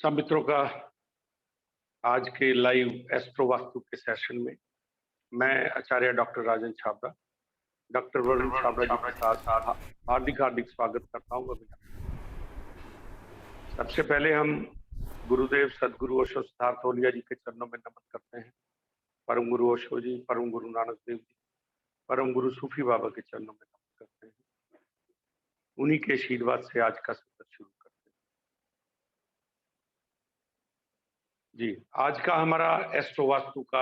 सब मित्रों का आज के लाइव एस्ट्रो वास्तु के सेशन में मैं आचार्य डॉक्टर राजन छाबड़ा, डॉक्टर वरुण छाबड़ा जी के साथ हार्दिक हार्दिक स्वागत करता हूँ। सबसे पहले हम गुरुदेव सदगुरु ओशो सिद्धार्थ ओलिया जी के चरणों में नमन करते हैं। परम गुरु ओशो जी, परम गुरु नानक देव जी, परम गुरु सूफी बाबा के चरणों में नमन करते हैं। उन्हीं के आशीर्वाद से आज का सत्र शुरू करते हैं। जी, आज का हमारा एस्ट्रो वास्तु का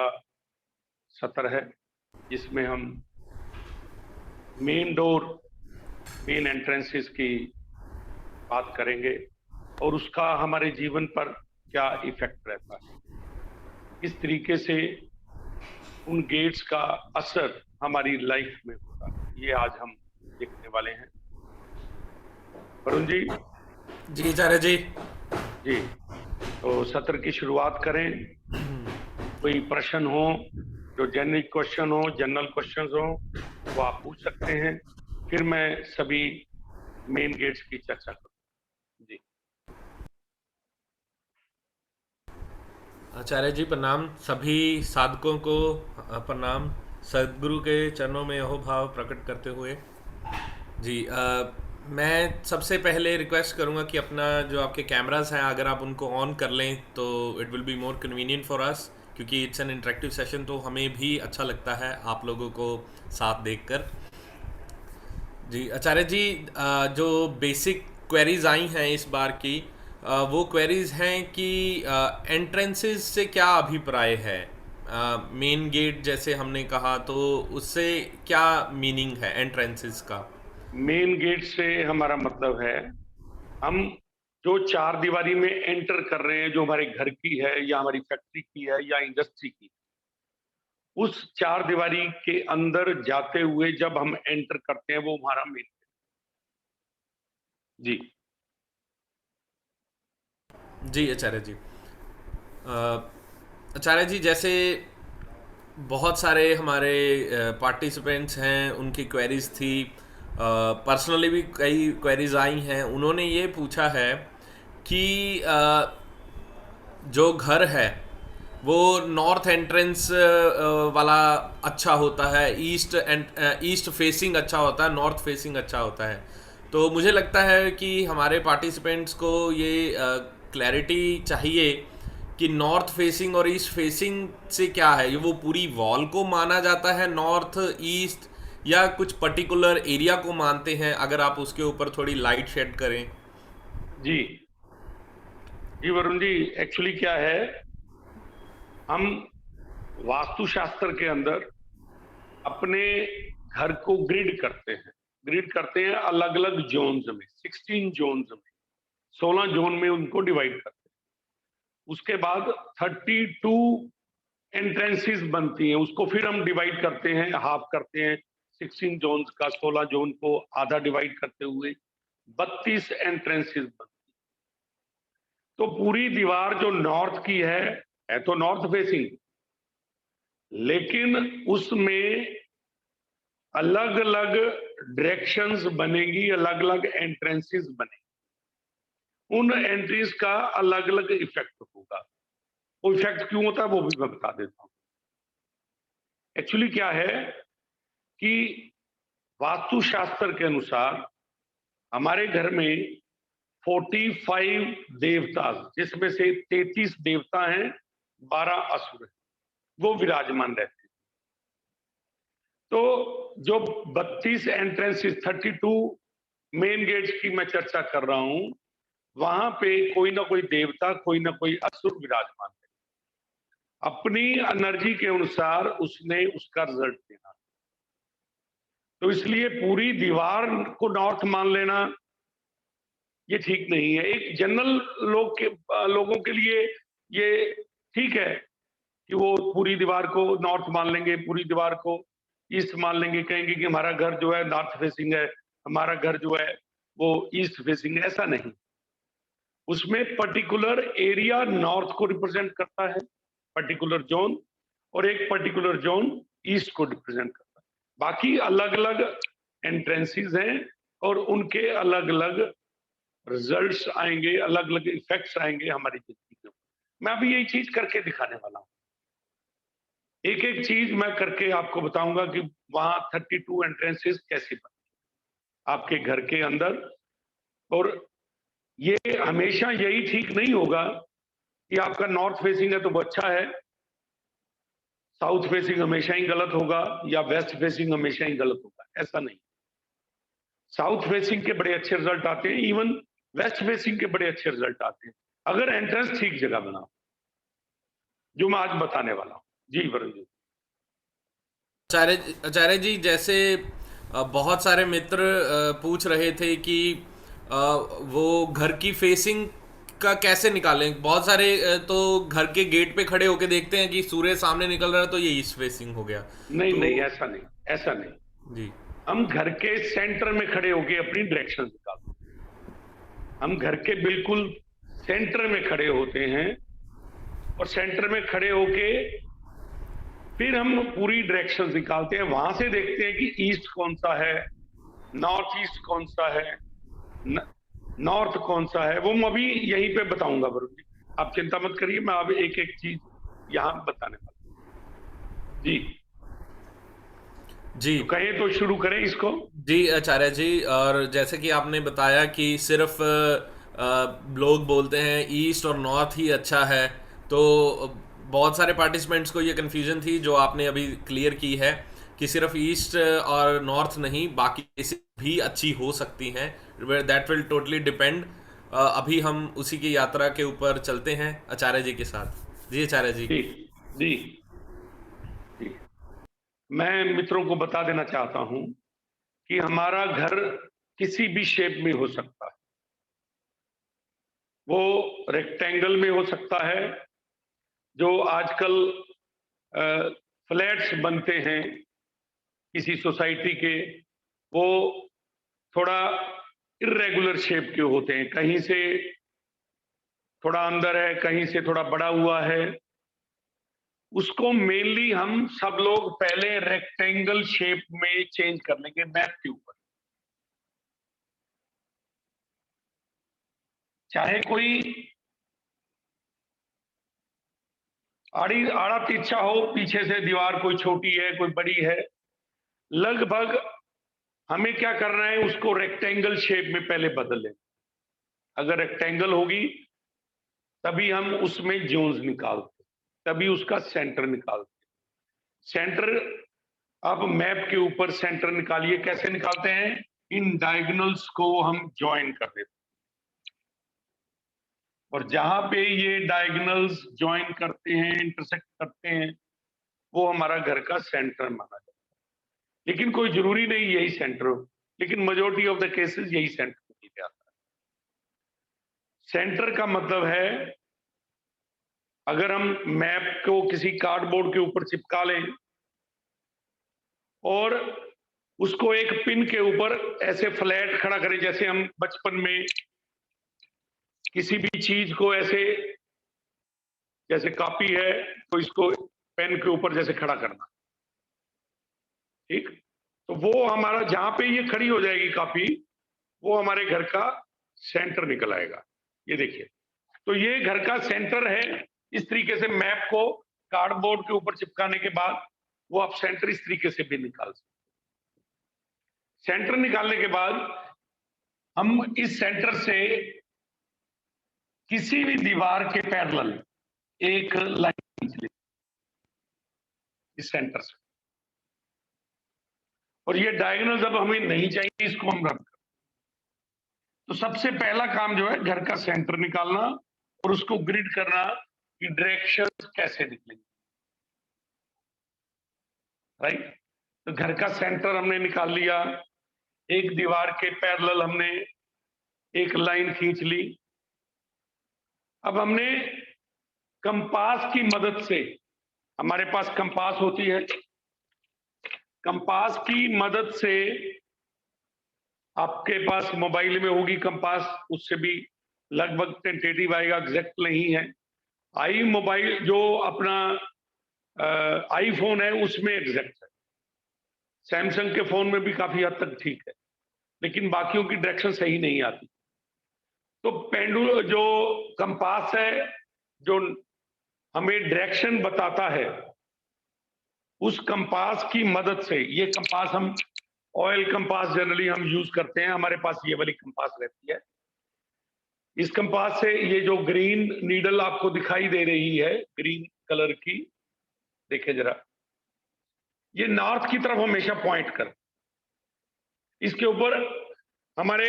सत्र है, जिसमें हम मेन डोर, मेन एंट्रेंसेस की बात करेंगे और उसका हमारे जीवन पर क्या इफेक्ट रहता है, किस तरीके से उन गेट्स का असर हमारी लाइफ में होता है, ये आज हम देखने वाले हैं। वरुण जी। जी आचार्य जी। जी, तो सत्र की शुरुआत करें। कोई प्रश्न हो, जो जनरल क्वेश्चन हो, जनरल क्वेश्चन हो, वो आप पूछ सकते हैं, फिर मैं सभी मेन गेट्स की चर्चा करूँ। जी आचार्य जी प्रणाम। सभी साधकों को प्रणाम। सदगुरु के चरणों में यहो भाव प्रकट करते हुए जी मैं सबसे पहले रिक्वेस्ट करूंगा कि अपना जो आपके कैमरास हैं अगर आप उनको ऑन कर लें तो it will be more convenient for us, क्योंकि इट्स एन इंटरेक्टिव सेशन, तो हमें भी अच्छा लगता है आप लोगों को साथ देखकर। जी आचार्य जी, जो बेसिक क्वेरीज आई हैं इस बार की, वो क्वेरीज हैं कि एंट्रेंसेस से क्या अभिप्राय है। मेन गेट जैसे हमने कहा, तो उससे क्या मीनिंग है एंट्रेंसेस का। मेन गेट से हमारा मतलब है, हम जो चार दीवारी में एंटर कर रहे हैं, जो हमारे घर की है या हमारी फैक्ट्री की है या इंडस्ट्री की, उस चार दीवारी के अंदर जाते हुए जब हम एंटर करते हैं, वो हमारा मेन गेट। जी जी आचार्य जी। आचार्य जी, जैसे बहुत सारे हमारे पार्टिसिपेंट्स हैं, उनकी क्वेरीज थी, पर्सनली भी कई क्वेरीज आई हैं। उन्होंने ये पूछा है कि जो घर है वो नॉर्थ एंट्रेंस वाला अच्छा होता है, ईस्ट फेसिंग अच्छा होता है, नॉर्थ फेसिंग अच्छा होता है। तो मुझे लगता है कि हमारे पार्टिसिपेंट्स को ये क्लैरिटी चाहिए कि नॉर्थ फेसिंग और ईस्ट फेसिंग से क्या है। ये वो पूरी वॉल को माना जाता है नॉर्थ ईस्ट, या कुछ पर्टिकुलर एरिया को मानते हैं? अगर आप उसके ऊपर थोड़ी लाइट शेड करें। जी जी वरुण जी, एक्चुअली क्या है, हम वास्तुशास्त्र के अंदर अपने घर को ग्रिड करते हैं अलग अलग जोन्स में, 16 जोन्स में, 16 जोन में उनको डिवाइड करते हैं। उसके बाद 32 एंट्रेंसेस बनती हैं, उसको फिर हम डिवाइड करते हैं, हाफ करते हैं। 16 जोन्स का 16 जोन को आधा डिवाइड करते हुए 32 एंट्रेंसेस बनती हैं। तो पूरी दीवार जो नॉर्थ की है तो नॉर्थ फेसिंग, लेकिन उसमें अलग अलग डायरेक्शंस बनेगी, अलग अलग एंट्रेंसेस बनेगी। उन एंट्रीज का अलग अलग इफेक्ट होगा। वो इफेक्ट क्यों होता है वो भी मैं बता देता हूं। एक्चुअली क्या है कि वास्तुशास्त्र के अनुसार हमारे घर में 45 देवता, जिसमें से 33 देवता हैं, 12 असुर हैं, वो विराजमान रहते हैं। तो जो 32 एंट्रेंसेस, 32 मेन गेट्स की मैं चर्चा कर रहा हूं, वहां पे कोई ना कोई देवता, कोई ना कोई असुर विराजमान है। अपनी एनर्जी के अनुसार उसने उसका रिजल्ट देना। तो इसलिए पूरी दीवार को नॉर्थ मान लेना ये ठीक नहीं है। एक जनरल लोगों के लिए ये ठीक है कि वो पूरी दीवार को नॉर्थ मान लेंगे, पूरी दीवार को ईस्ट मान लेंगे, कहेंगे कि हमारा घर जो है नॉर्थ फेसिंग है, हमारा घर जो है वो ईस्ट फेसिंग है। ऐसा नहीं, उसमें पर्टिकुलर एरिया नॉर्थ को रिप्रेजेंट करता है, पर्टिकुलर जोन, और एक पर्टिकुलर जोन ईस्ट को रिप्रेजेंट करता है। बाकी अलग अलग एंट्रेंसेस हैं और उनके अलग अलग रिजल्ट्स आएंगे, अलग अलग इफेक्ट्स आएंगे हमारी जिंदगी में। मैं अभी यही चीज करके दिखाने वाला हूँ। एक एक चीज मैं करके आपको बताऊंगा कि वहां 32 एंट्रेंसेस कैसे बने आपके घर के अंदर। और ये हमेशा यही ठीक नहीं होगा कि आपका नॉर्थ फेसिंग है तो वो अच्छा है, साउथ फेसिंग हमेशा ही गलत होगा, या वेस्ट फेसिंग हमेशा ही गलत होगा। ऐसा नहीं। साउथ फेसिंग के बड़े अच्छे रिजल्ट आते हैं, इवन वेस्ट फेसिंग के बड़े अच्छे रिजल्ट आते हैं, अगर एंट्रेंस ठीक जगह बना, जो मैं आज बताने वाला हूँ। जी वरुण जी। आचार्य जी, जैसे बहुत सारे मित्र पूछ रहे थे कि वो घर की फेसिंग का कैसे निकालें। बहुत सारे तो घर के गेट पे खड़े होके देखते हैं कि सूर्य सामने निकल रहा है तो ये ईस्ट फेसिंग हो गया। नहीं तो नहीं, ऐसा नहीं, ऐसा नहीं। जी हम घर के सेंटर में खड़े होके अपनी डायरेक्शन निकालते हैं। हम घर के बिल्कुल सेंटर में खड़े होते हैं, और सेंटर में खड़े होके फिर हम पूरी डायरेक्शन निकालते हैं। वहां से देखते हैं कि ईस्ट कौन सा है, नॉर्थ ईस्ट कौन सा है, नॉर्थ कौन सा है, वो मैं अभी यहीं पे बताऊंगा वरुण जी। आप चिंता मत करिए, मैं अब एक एक चीज यहाँ बताने वाला हूं। जी, जी तो कहें तो शुरू करें इसको। जी आचार्य जी, और जैसे कि आपने बताया कि सिर्फ लोग बोलते हैं ईस्ट और नॉर्थ ही अच्छा है, तो बहुत सारे पार्टिसिपेंट्स को ये कन्फ्यूजन थी जो आपने अभी क्लियर की है कि सिर्फ ईस्ट और नॉर्थ नहीं, बाकी किसी भी अच्छी हो सकती हैं। That will totally depend. अभी हम उसी की यात्रा के ऊपर चलते हैं आचार्य जी के साथ। जी आचार्य जी। जी जी जी। मैं मित्रों को बता देना चाहता हूं कि हमारा घर किसी भी शेप में हो सकता है। वो रेक्टेंगल में हो सकता है, जो आजकल फ्लैट्स बनते हैं किसी सोसाइटी के, वो थोड़ा इरेगुलर शेप के होते हैं, कहीं से थोड़ा अंदर है, कहीं से थोड़ा बड़ा हुआ है। उसको मेनली हम सब लोग पहले रेक्टेंगल शेप में चेंज कर लेंगे मैप के ऊपर। चाहे कोई आड़ी आड़ा तिरछा हो, पीछे से दीवार कोई छोटी है कोई बड़ी है, लगभग हमें क्या करना है, उसको रेक्टेंगल शेप में पहले बदल लें। अगर रेक्टेंगल होगी तभी हम उसमें जोन्स निकालते, तभी उसका सेंटर निकालते। सेंटर, अब मैप के ऊपर सेंटर निकालिए। कैसे निकालते हैं? इन डायगोनल्स को हम ज्वाइन कर देते हैं, और जहां पे ये डायगोनल्स ज्वाइन करते हैं, इंटरसेक्ट करते हैं, वो हमारा घर का सेंटर माना जाता है। लेकिन कोई जरूरी नहीं यही सेंटर हो, लेकिन मेजोरिटी ऑफ द केसेस यही सेंटर माना जाता है। सेंटर का मतलब है, अगर हम मैप को किसी कार्डबोर्ड के ऊपर चिपका लें और उसको एक पिन के ऊपर ऐसे फ्लैट खड़ा करें, जैसे हम बचपन में किसी भी चीज को ऐसे, जैसे कॉपी है तो इसको पेन के ऊपर जैसे खड़ा करना, ठीक। तो वो हमारा जहां पे ये खड़ी हो जाएगी कॉपी, वो हमारे घर का सेंटर निकल आएगा। ये देखिए, तो ये घर का सेंटर है। इस तरीके से मैप को कार्डबोर्ड के ऊपर चिपकाने के बाद वो आप सेंटर इस तरीके से भी निकाल सकते। सेंटर निकालने के बाद हम इस सेंटर से किसी भी दीवार के पैरेलल एक लाइन खींच लेते इस सेंटर से, और ये डायगोनल जब हमें नहीं चाहिए, इसको हम रब कर। तो सबसे पहला काम जो है, घर का सेंटर निकालना और उसको ग्रिड करना कि डायरेक्शन कैसे निकलेंगे, राइट। तो घर का सेंटर हमने निकाल लिया, एक दीवार के पैरेलल हमने एक लाइन खींच ली। अब हमने कंपास की मदद से, हमारे पास कंपास होती है, कंपास की मदद से, आपके पास मोबाइल में होगी कंपास, उससे भी लगभग टेंटेटिव आएगा, एग्जैक्ट नहीं है। आई मोबाइल जो अपना आईफोन है उसमें एग्जैक्ट है, सैमसंग के फोन में भी काफी हद तक ठीक है, लेकिन बाकियों की डायरेक्शन सही नहीं आती। तो पेंडुलम जो कंपास है, जो हमें डायरेक्शन बताता है, उस कंपास की मदद से, ये कंपास हम ऑयल कंपास जनरली हम यूज करते हैं, हमारे पास ये वाली कंपास रहती है। इस कंपास से ये जो ग्रीन नीडल आपको दिखाई दे रही है, ग्रीन कलर की, देखिए जरा, ये नॉर्थ की तरफ हमेशा पॉइंट कर, इसके ऊपर हमारे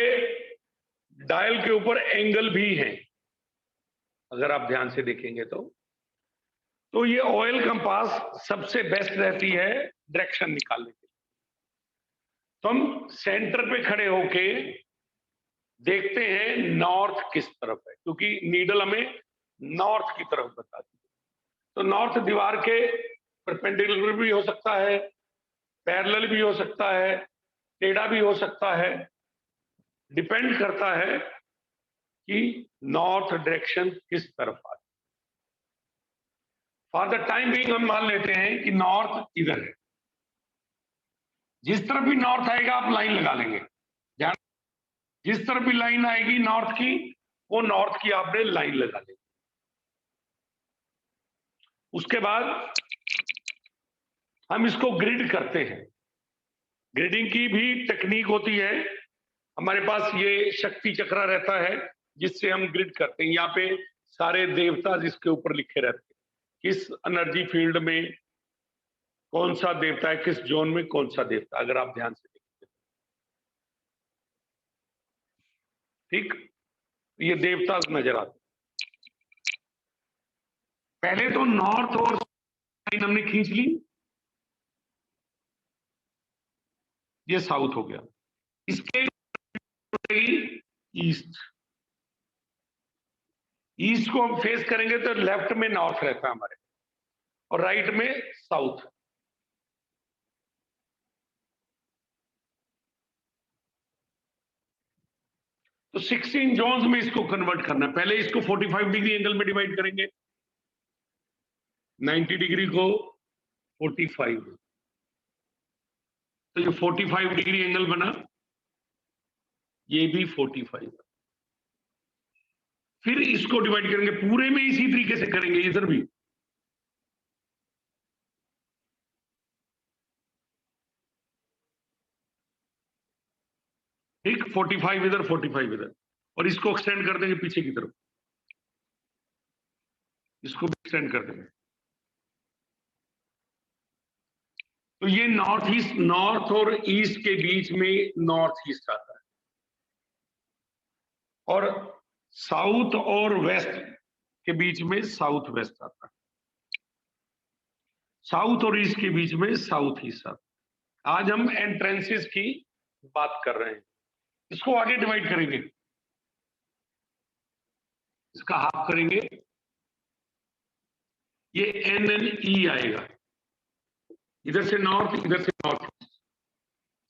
डायल के ऊपर एंगल भी हैं, अगर आप ध्यान से देखेंगे तो ये ऑयल कंपास सबसे बेस्ट रहती है डायरेक्शन निकालने के लिए। तो हम सेंटर पे खड़े होके देखते हैं नॉर्थ किस तरफ है, क्योंकि नीडल हमें नॉर्थ की तरफ बताती है। तो नॉर्थ दीवार के परपेंडिकुलर भी हो सकता है, पैरेलल भी हो सकता है, टेढ़ा भी हो सकता है, डिपेंड करता है कि नॉर्थ डायरेक्शन किस तरफ आ। फॉर द टाइम बीइंग हम मान लेते हैं कि नॉर्थ इधर है, जिस तरफ भी नॉर्थ आएगा आप लाइन लगा लेंगे, ध्यान, जिस तरफ भी लाइन आएगी नॉर्थ की, वो नॉर्थ की आपने लाइन लगा ली। उसके बाद हम इसको ग्रिड करते हैं। ग्रिडिंग की भी टेक्निक होती है, हमारे पास ये शक्ति चक्र रहता है जिससे हम ग्रिड करते हैं। यहाँ पे सारे देवता जिसके ऊपर लिखे रहते हैं, किस एनर्जी फील्ड में कौन सा देवता है, किस जोन में कौन सा देवता, अगर आप ध्यान से देखेंगे, ठीक, ये देवता नजर आते। पहले तो नॉर्थ और लाइन हमने खींच ली, ये साउथ हो गया, इसके ईस्ट, ईस्ट को हम फेस करेंगे तो लेफ्ट में नॉर्थ रहता है हमारे, और राइट में साउथ। तो 16 जोन्स में इसको कन्वर्ट करना है। पहले इसको 45 डिग्री एंगल में डिवाइड करेंगे, 90 डिग्री को 45, तो ये 45 डिग्री एंगल बना, ये भी 45। फिर इसको डिवाइड करेंगे, पूरे में इसी तरीके से करेंगे, इधर भी ठीक, 45 इधर 45 इधर, और इसको एक्सटेंड कर देंगे पीछे की तरफ, इसको भी एक्सटेंड कर देंगे। तो ये नॉर्थ ईस्ट, नॉर्थ और ईस्ट के बीच में नॉर्थ ईस्ट आता है, और साउथ और वेस्ट के बीच में साउथ वेस्ट आता है, साउथ और ईस्ट के बीच में साउथ ईस्ट आता है। आज हम एंट्रेंसेस की बात कर रहे हैं, इसको आगे डिवाइड करेंगे, इसका हाफ करेंगे, ये एन एन ई आएगा, इधर से नॉर्थ इधर से नॉर्थ,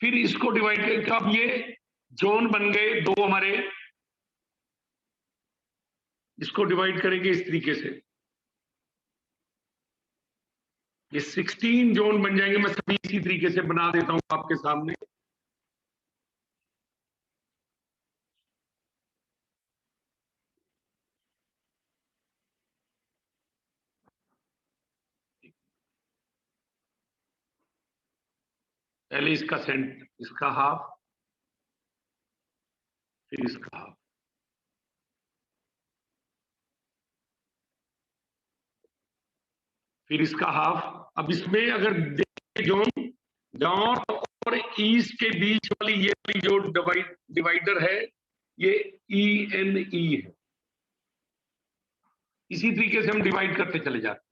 फिर इसको डिवाइड करके अब ये जोन बन गए दो हमारे, इसको डिवाइड करेंगे इस तरीके से, ये 16 जोन बन जाएंगे। मैं सभी इसी तरीके से बना देता हूं आपके सामने। पहले इसका सेंट, इसका हाफ, फिर इसका हाफ, फिर इसका हाफ। अब इसमें अगर देखें जोन, नॉर्थ और ईस्ट के बीच वाली ये वाली जो डिवाइडर है, ये ई एन ई है। इसी तरीके से हम डिवाइड करते चले जाते,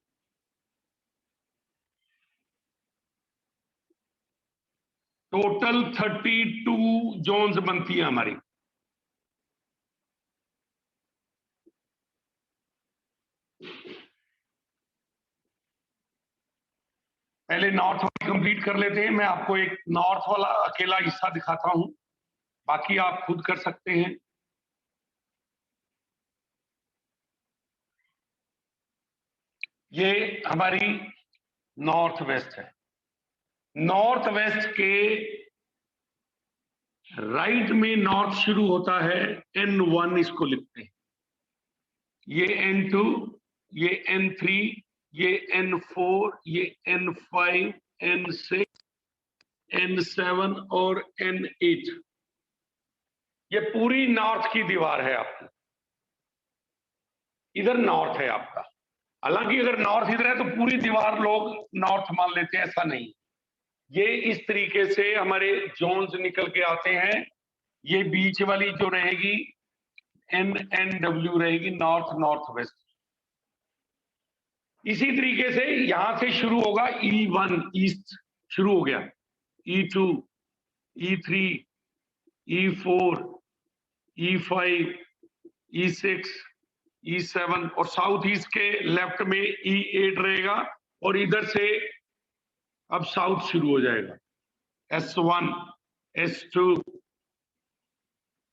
टोटल 32 जोन्स बनती है हमारी। पहले नॉर्थ वाली कंप्लीट कर लेते हैं, मैं आपको एक नॉर्थ वाला अकेला हिस्सा दिखाता हूं, बाकी आप खुद कर सकते हैं। ये हमारी नॉर्थ वेस्ट है, नॉर्थ वेस्ट के राइट में नॉर्थ शुरू होता है, N1 इसको लिखते हैं, ये N2, ये N3, ये N4, ये N5, N6, N7 और N8। ये पूरी नॉर्थ की दीवार है आपकी, इधर नॉर्थ है आपका। हालांकि अगर नॉर्थ इधर है तो पूरी दीवार लोग नॉर्थ मान लेते हैं, ऐसा नहीं। ये इस तरीके से हमारे जोन्स निकल के आते हैं। ये बीच वाली जो रहेगी NNW रहेगी, नॉर्थ नॉर्थ वेस्ट। इसी तरीके से यहां से शुरू होगा E1, ईस्ट शुरू हो गया, E2, E3, E4, E5, E6, E7 और साउथ ईस्ट के लेफ्ट में E8 रहेगा और इधर से अब साउथ शुरू हो जाएगा, S1, S2,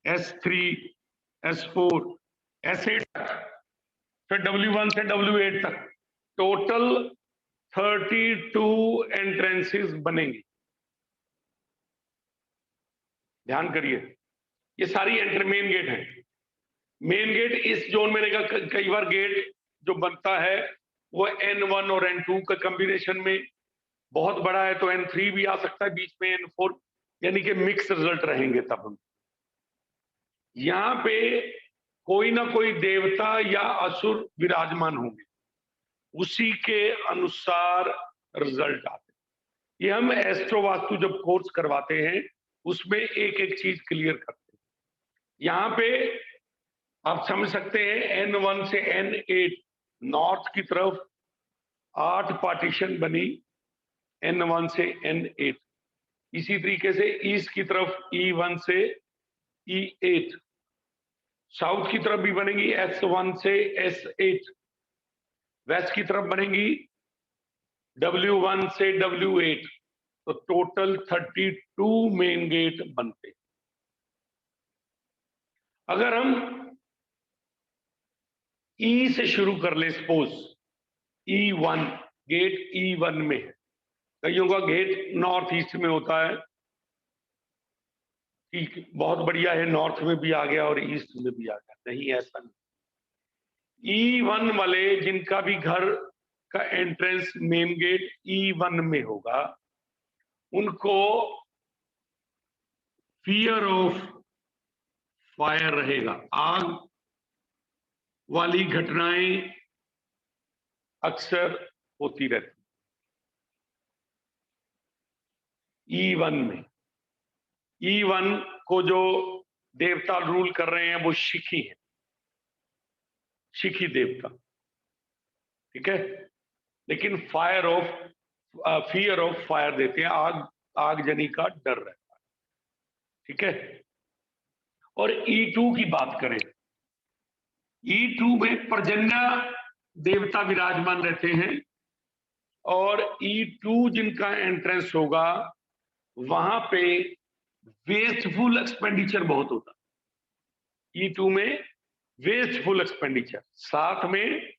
S3, S4, S8 तक, फिर W1 से W8 तक टोटल 32 एंट्रेंसेस बनेंगी। ध्यान करिए, ये सारी एंट्री मेन गेट है। मेन गेट इस जोन में रहेगा। कई बार गेट जो बनता है वो N1 और N2 का कॉम्बिनेशन में बहुत बड़ा है तो N3 भी आ सकता है, बीच में N4, यानी कि मिक्स रिजल्ट रहेंगे। तब हम यहां पे कोई ना कोई देवता या असुर विराजमान होंगे, उसी के अनुसार रिजल्ट आते हैं। ये हम एस्ट्रो वास्तु जब कोर्स करवाते हैं उसमें एक एक चीज क्लियर करते हैं। यहां पे आप समझ सकते हैं N1 से N8 नॉर्थ की तरफ 8 पार्टीशन बनी, N1 से N8। इसी तरीके से ईस्ट की तरफ E1 से E8, साउथ की तरफ भी बनेगी S1 से S8, वेस्ट की तरफ बनेगी W1 से W8। तो टोटल 32 मेन गेट बनते। अगर हम E से शुरू कर ले, सपोज E1, गेट E1 में है। कईयों का गेट नॉर्थ ईस्ट में होता है, ठीक, बहुत बढ़िया है, नॉर्थ में भी आ गया और ईस्ट में भी आ गया। नहीं, ऐसा नहीं। E1 वाले जिनका भी घर का एंट्रेंस मेन गेट E1 में होगा, उनको फियर ऑफ फायर रहेगा। आग वाली घटनाएं अक्सर होती रहती E1 में। E1 को जो देवता रूल कर रहे हैं वो शिखी है, शिखी देवता, ठीक है। लेकिन fire of fear of fire देते हैं, आगजनी का डर रहता है, ठीक है। और E2 की बात करें, E2 में पर्जन्य देवता विराजमान रहते हैं और E2 जिनका एंट्रेंस होगा वहां पे वेस्टफुल एक्सपेंडिचर बहुत होता है। E2 में वेस्टफुल एक्सपेंडिचर, साथ में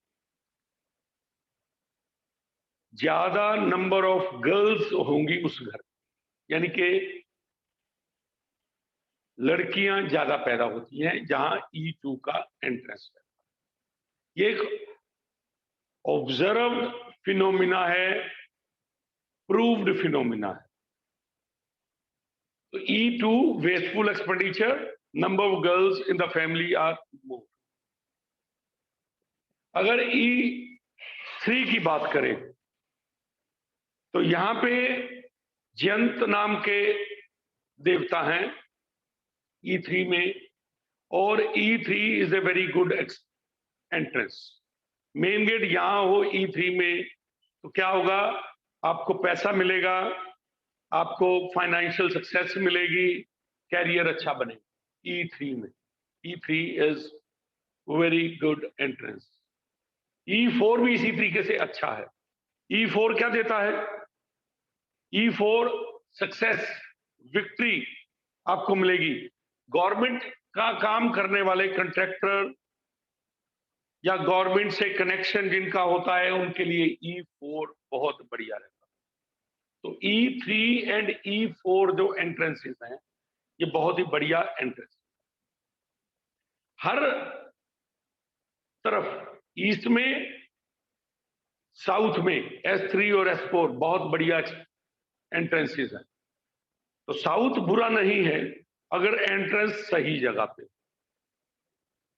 ज्यादा नंबर ऑफ गर्ल्स होंगी उस घर, यानी कि लड़कियां ज्यादा पैदा होती हैं जहां E2 का एंट्रेंस है। ये एक ऑब्जर्व्ड फिनोमिना है, प्रूव्ड फिनोमिना है। तो E2 wasteful expenditure, number of girls in the family are more. अगर E3 की बात करें तो यहां पे जयंत नाम के देवता हैं E3 में, और E3 is a very good entrance. Main gate यहां हो E3 में तो क्या होगा, आपको पैसा मिलेगा, आपको फाइनेंशियल सक्सेस मिलेगी, कैरियर अच्छा बनेगा E3 में। E3 is very good entrance. E4 भी इसी तरीके से अच्छा है। E4 क्या देता है? E4 सक्सेस, विक्ट्री आपको मिलेगी। गवर्नमेंट का काम करने वाले कंट्रैक्टर या गवर्नमेंट से कनेक्शन जिनका होता है उनके लिए E4 बहुत बढ़िया रहता है। तो E3 एंड E4 जो एंट्रेंसेस हैं ये बहुत ही बढ़िया एंट्रेंस। हर तरफ ईस्ट में, साउथ में S3 और S4 बहुत बढ़िया एंट्रेंसेस हैं। तो साउथ बुरा नहीं है अगर एंट्रेंस सही जगह पे।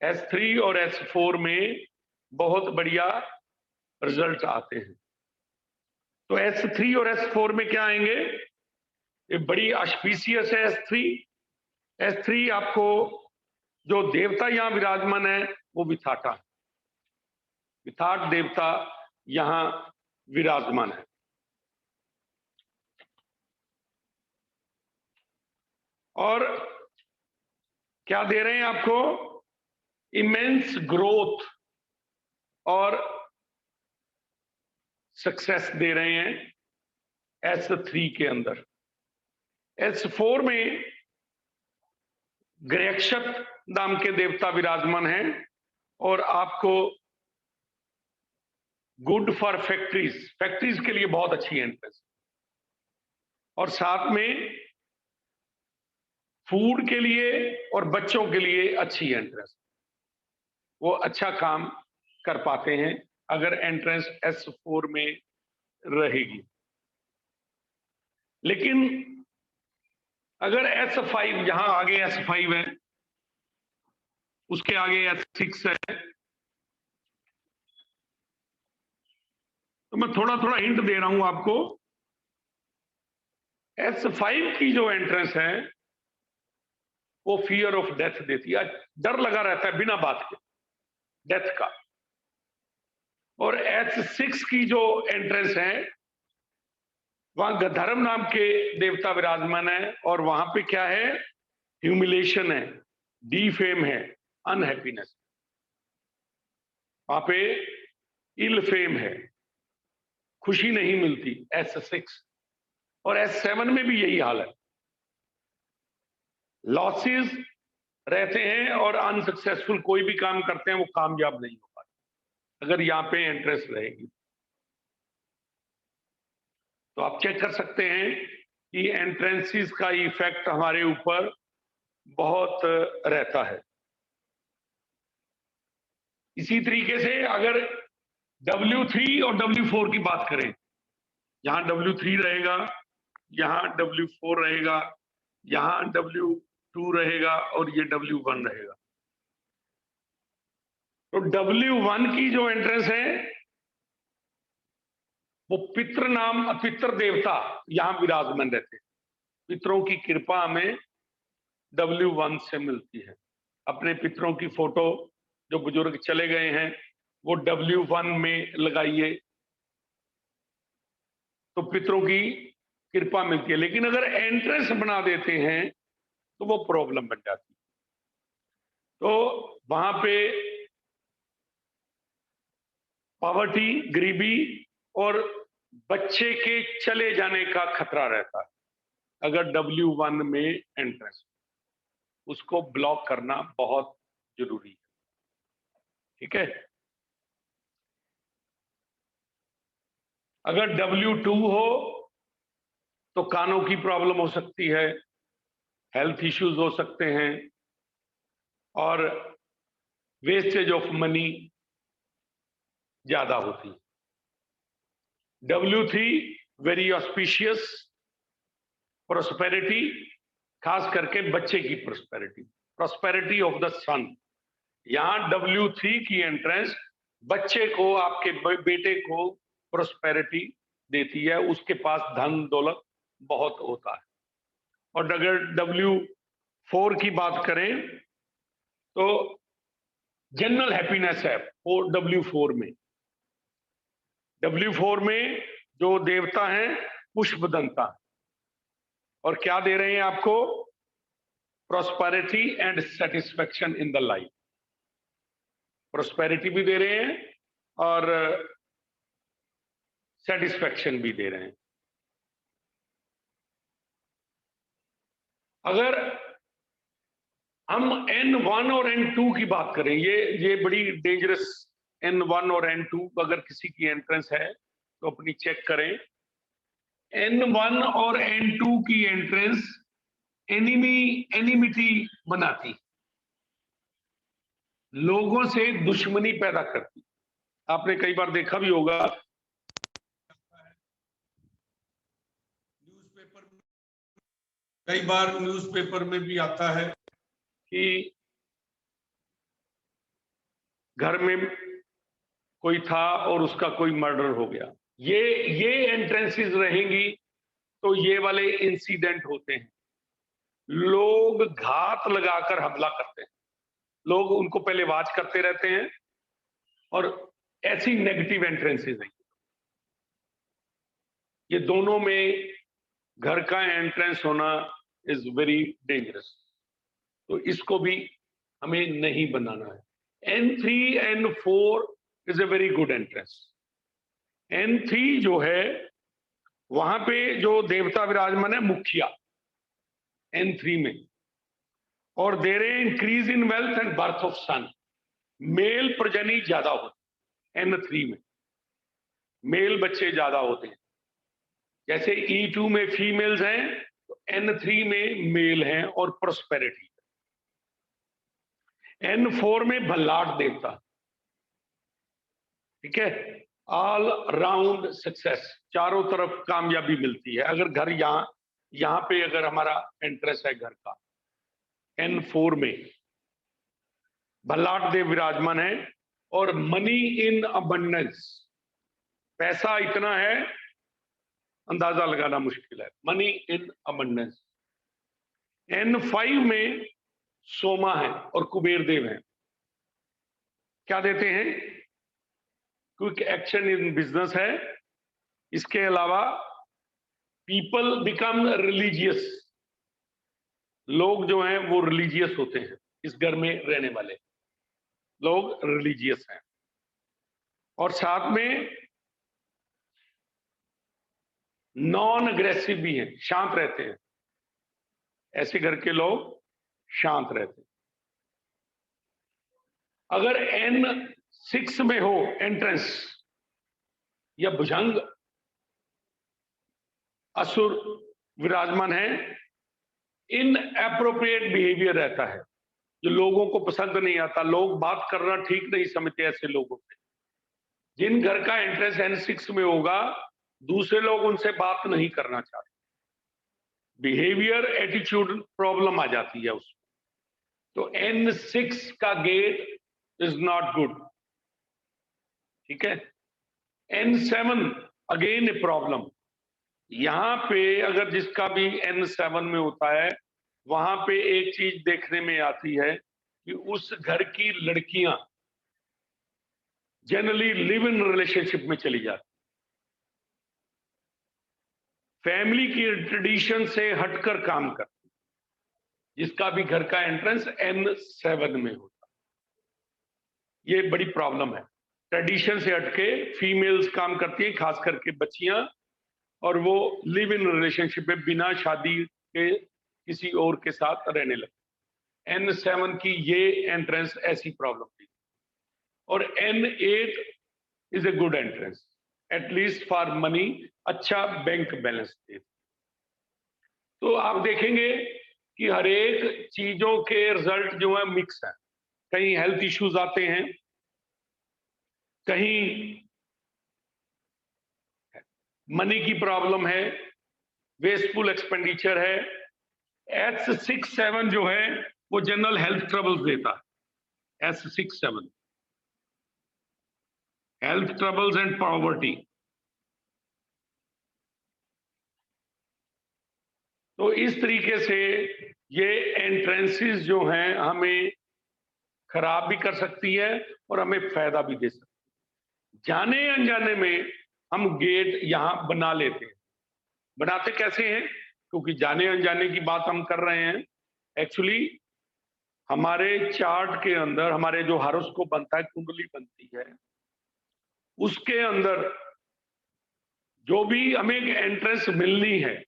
S3 और S4 में बहुत बढ़िया रिजल्ट आते हैं। तो S3 और S4 में क्या आएंगे? ये बड़ी ऑस्पिशियस है S3। S3 आपको जो देवता यहां विराजमान है वो विथाटा है। विथाट देवता यहां विराजमान है। और क्या दे रहे हैं आपको? इमेंस ग्रोथ और सक्सेस दे रहे हैं S3 के अंदर। S4 में ग्रक्षत नाम के देवता विराजमान हैं और आपको गुड फॉर फैक्ट्रीज, फैक्ट्रीज के लिए बहुत अच्छी एंट्रेंस, और साथ में फूड के लिए और बच्चों के लिए अच्छी एंट्रेंस। वो अच्छा काम कर पाते हैं अगर एंट्रेंस S4 में रहेगी। लेकिन अगर S5, यहां आगे S5 है, उसके आगे S6 है, तो मैं थोड़ा थोड़ा हिंट दे रहा हूं आपको। S5 की जो एंट्रेंस है वो फियर ऑफ डेथ देती है, डर लगा रहता है बिना बात के डेथ का। और S6 की जो एंट्रेंस है वहां गधर्म नाम के देवता विराजमान है, और वहां पे क्या है? ह्यूमिलेशन है, डीफेम है, अनहैप्पीनेस, वहां पे इल फेम है, खुशी नहीं मिलती S6। और S7 में भी यही हाल है, लॉसेस रहते हैं और अनसक्सेसफुल कोई भी काम करते हैं वो कामयाब नहीं हो पाते अगर यहां पे एंट्रेंस रहेगी। तो आप चेक कर सकते हैं कि एंट्रेंसेस का इफेक्ट हमारे ऊपर बहुत रहता है। इसी तरीके से अगर W3 और W4 की बात करें, यहां W3 रहेगा, यहां W4 रहेगा, यहां W2 रहेगा और ये W1 रहेगा। तो W1 की जो एंट्रेंस है वो पितृ नाम, पितृ देवता यहां विराजमान रहते हैं। पितरों की कृपा हमें W1 से मिलती है। अपने पितरों की फोटो, जो बुजुर्ग चले गए हैं, वो W1 में लगाइए तो पितरों की कृपा मिलती है। लेकिन अगर एंट्रेंस बना देते हैं तो वो प्रॉब्लम बन जाती है। तो वहां पे पॉवर्टी, गरीबी और बच्चे के चले जाने का खतरा रहता है अगर W1 में एंट्रेंस। उसको ब्लॉक करना बहुत जरूरी है। ठीक है? अगर W2 हो तो कानों की प्रॉब्लम हो सकती है, हेल्थ इश्यूज हो सकते हैं और वेस्टेज ऑफ मनी ज्यादा होती है। W3 वेरी ऑस्पिशियस, प्रोस्पेरिटी, खास करके बच्चे की प्रोस्पेरिटी, प्रोस्पेरिटी ऑफ द सन। यहां W3 की एंट्रेंस बच्चे को, आपके बेटे को प्रोस्पेरिटी देती है, उसके पास धन दौलत बहुत होता है। और अगर W4 की बात करें तो जनरल हैप्पीनेस है वो W4 में। W4 में जो देवता हैं पुष्पदंता, और क्या दे रहे हैं आपको? Prosperity and satisfaction in the life. Prosperity भी दे रहे हैं और सेटिस्फेक्शन भी दे रहे हैं। अगर हम N1 और N2 की बात करें, ये बड़ी डेंजरस, N1 और N2 अगर किसी की एंट्रेंस है तो अपनी चेक करें। N1 और N2 की एंट्रेंस एनिमिटी बनाती, लोगों से दुश्मनी पैदा करती। आपने कई बार देखा भी होगा, न्यूज़पेपर, कई बार न्यूज़पेपर में भी आता है कि घर में कोई था और उसका कोई मर्डर हो गया। ये एंट्रेंसेस रहेंगी तो ये वाले इंसिडेंट होते हैं। लोग घात लगाकर हमला करते हैं, लोग उनको पहले वॉच करते रहते हैं और ऐसी नेगेटिव एंट्रेंसेस हैं। ये दोनों में घर का एंट्रेंस होना इज वेरी डेंजरस, तो इसको भी हमें नहीं बनाना है। N3 N4 is a very good entrance. N3 जो है वहां पे जो देवता विराजमान है मुखिया N3 में, और there increase in wealth and birth of son, male प्रजनी ज्यादा होती है N3 में, मेल बच्चे ज्यादा होते हैं। जैसे E2 में फीमेल्स हैं तो N3 में मेल हैं और प्रोस्पेरिटी। N4 में भल्लाट देवता, ठीक है, ऑल राउंड सक्सेस, चारों तरफ कामयाबी मिलती है अगर घर यहां पे अगर हमारा इंटरेस्ट है घर का। N4 में भल्लाट देव विराजमान है और मनी इन अबंडेंस, पैसा इतना है अंदाजा लगाना मुश्किल है, मनी इन अबंडेंस। N5 में सोमा है और कुबेर देव है, क्या देते हैं? क्विक एक्शन इन बिजनेस है। इसके अलावा पीपल बिकम रिलीजियस, लोग जो हैं वो रिलीजियस होते हैं, इस घर में रहने वाले लोग रिलीजियस हैं, और साथ में नॉन अग्रेसिव भी हैं, शांत रहते हैं। ऐसे घर के लोग शांत रहते हैं। अगर N6 में हो एंट्रेंस या भुजंग असुर विराजमान है, इन एप्रोप्रिएट बिहेवियर रहता है, जो लोगों को पसंद नहीं आता, लोग बात करना ठीक नहीं समझते ऐसे लोगों से। जिन घर का एंट्रेंस N6 में होगा दूसरे लोग उनसे बात नहीं करना चाहते, बिहेवियर एटीट्यूड प्रॉब्लम आ जाती है उसमें। तो N6 का गेट इज नॉट गुड, ठीक है। N7 अगेन ए प्रॉब्लम, यहां पे अगर जिसका भी N7 में होता है वहां पे एक चीज देखने में आती है कि उस घर की लड़कियां जनरली लिव इन रिलेशनशिप में चली जाती, फैमिली की ट्रेडिशन से हटकर काम करती, जिसका भी घर का एंट्रेंस N7 में होता। ये बड़ी प्रॉब्लम है, ट्रेडिशन से हटके फीमेल्स काम करती हैं, खास करके बच्चियां, और वो लिव इन रिलेशनशिप में बिना शादी के किसी और के साथ रहने लगे। N7 की ये एंट्रेंस ऐसी प्रॉब्लम थी। और N8 is a good entrance, at least for money, अच्छा बैंक बैलेंस दे। तो आप देखेंगे कि हर एक चीजों के रिजल्ट जो है मिक्स है, कहीं हेल्थ इश्यूज आते हैं, कहीं मनी की प्रॉब्लम है, वेस्टफुल एक्सपेंडिचर है। S6-7 जो है वो जनरल हेल्थ ट्रबल्स देता है, S6-7 health troubles and poverty. तो इस तरीके से ये एंट्रेंसेस जो हैं हमें खराब भी कर सकती है और हमें फायदा भी दे सकती है। जाने अनजाने में हम गेट यहां बना लेते हैं। बनाते कैसे हैं? क्योंकि जाने अनजाने की बात हम कर रहे हैं, एक्चुअली हमारे चार्ट के अंदर हमारे जो हॉरोस्कोप बनता है, कुंडली बनती है, उसके अंदर जो भी हमें एक एंट्रेंस मिलनी है